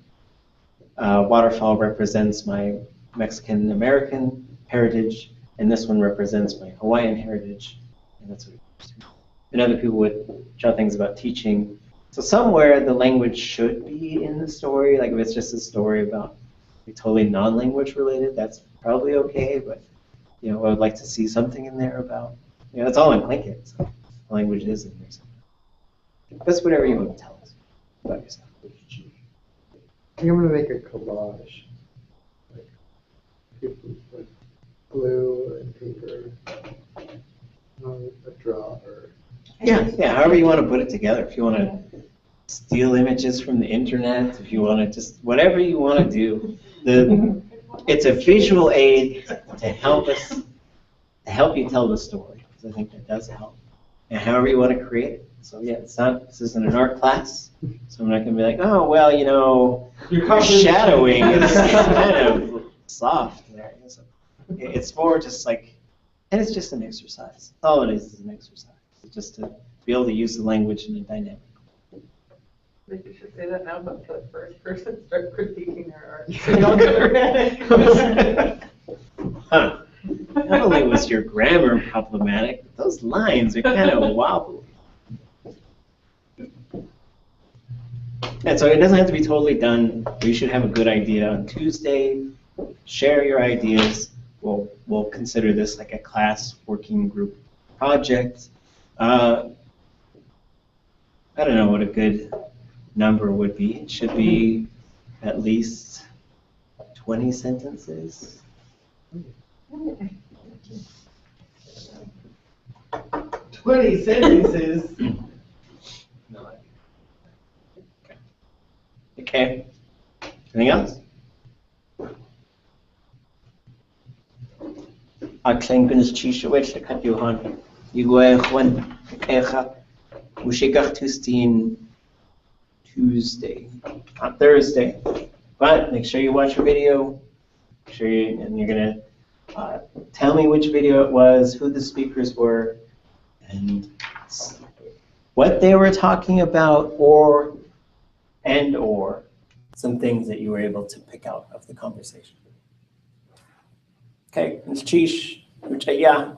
waterfall represents my Mexican-American heritage, and this one represents my Hawaiian heritage, and that's what it is. And other people would draw things about teaching. So somewhere the language should be in the story, like if it's just a story about totally non-language related, that's probably okay, but I would like to see something in there about, it's all in Tlingit, so the language is in there. So that's whatever you want to tell us about yourself. I think I'm gonna make a collage, like glue and paper, a draw or. Yeah, however you want to put it together. If you want to steal images from the internet, if you want to just, whatever you want to do. It's a visual aid to help you tell the story, because I think that does help. And however you want to create it. So yeah, this isn't an art class, so I'm not going to be like, oh, well, your shadowing is kind of soft there. So it's more just like, and it's just an exercise. All it is an exercise. It's just to be able to use the language in a dynamic. Maybe you should say that now, but for the first person, start critiquing their art. So you don't get dramatic. Huh. Not only was your grammar problematic, but those lines are kind of wobbly. And so it doesn't have to be totally done. You should have a good idea on Tuesday. Share your ideas. We'll consider this like a class working group project. I don't know what a good number would be. It should be at least 20 sentences. 20 sentences. No. Okay. Anything else? Aklengens Chishowich the Katuhan. Yuguan Echa. Mushigach Tustin Tuesday. Not Thursday. But make sure you watch a video. Make sure and you're gonna tell me which video it was, who the speakers were, and what they were talking about, or some things that you were able to pick out of the conversation. Okay, Ms. Chish, Uchaya.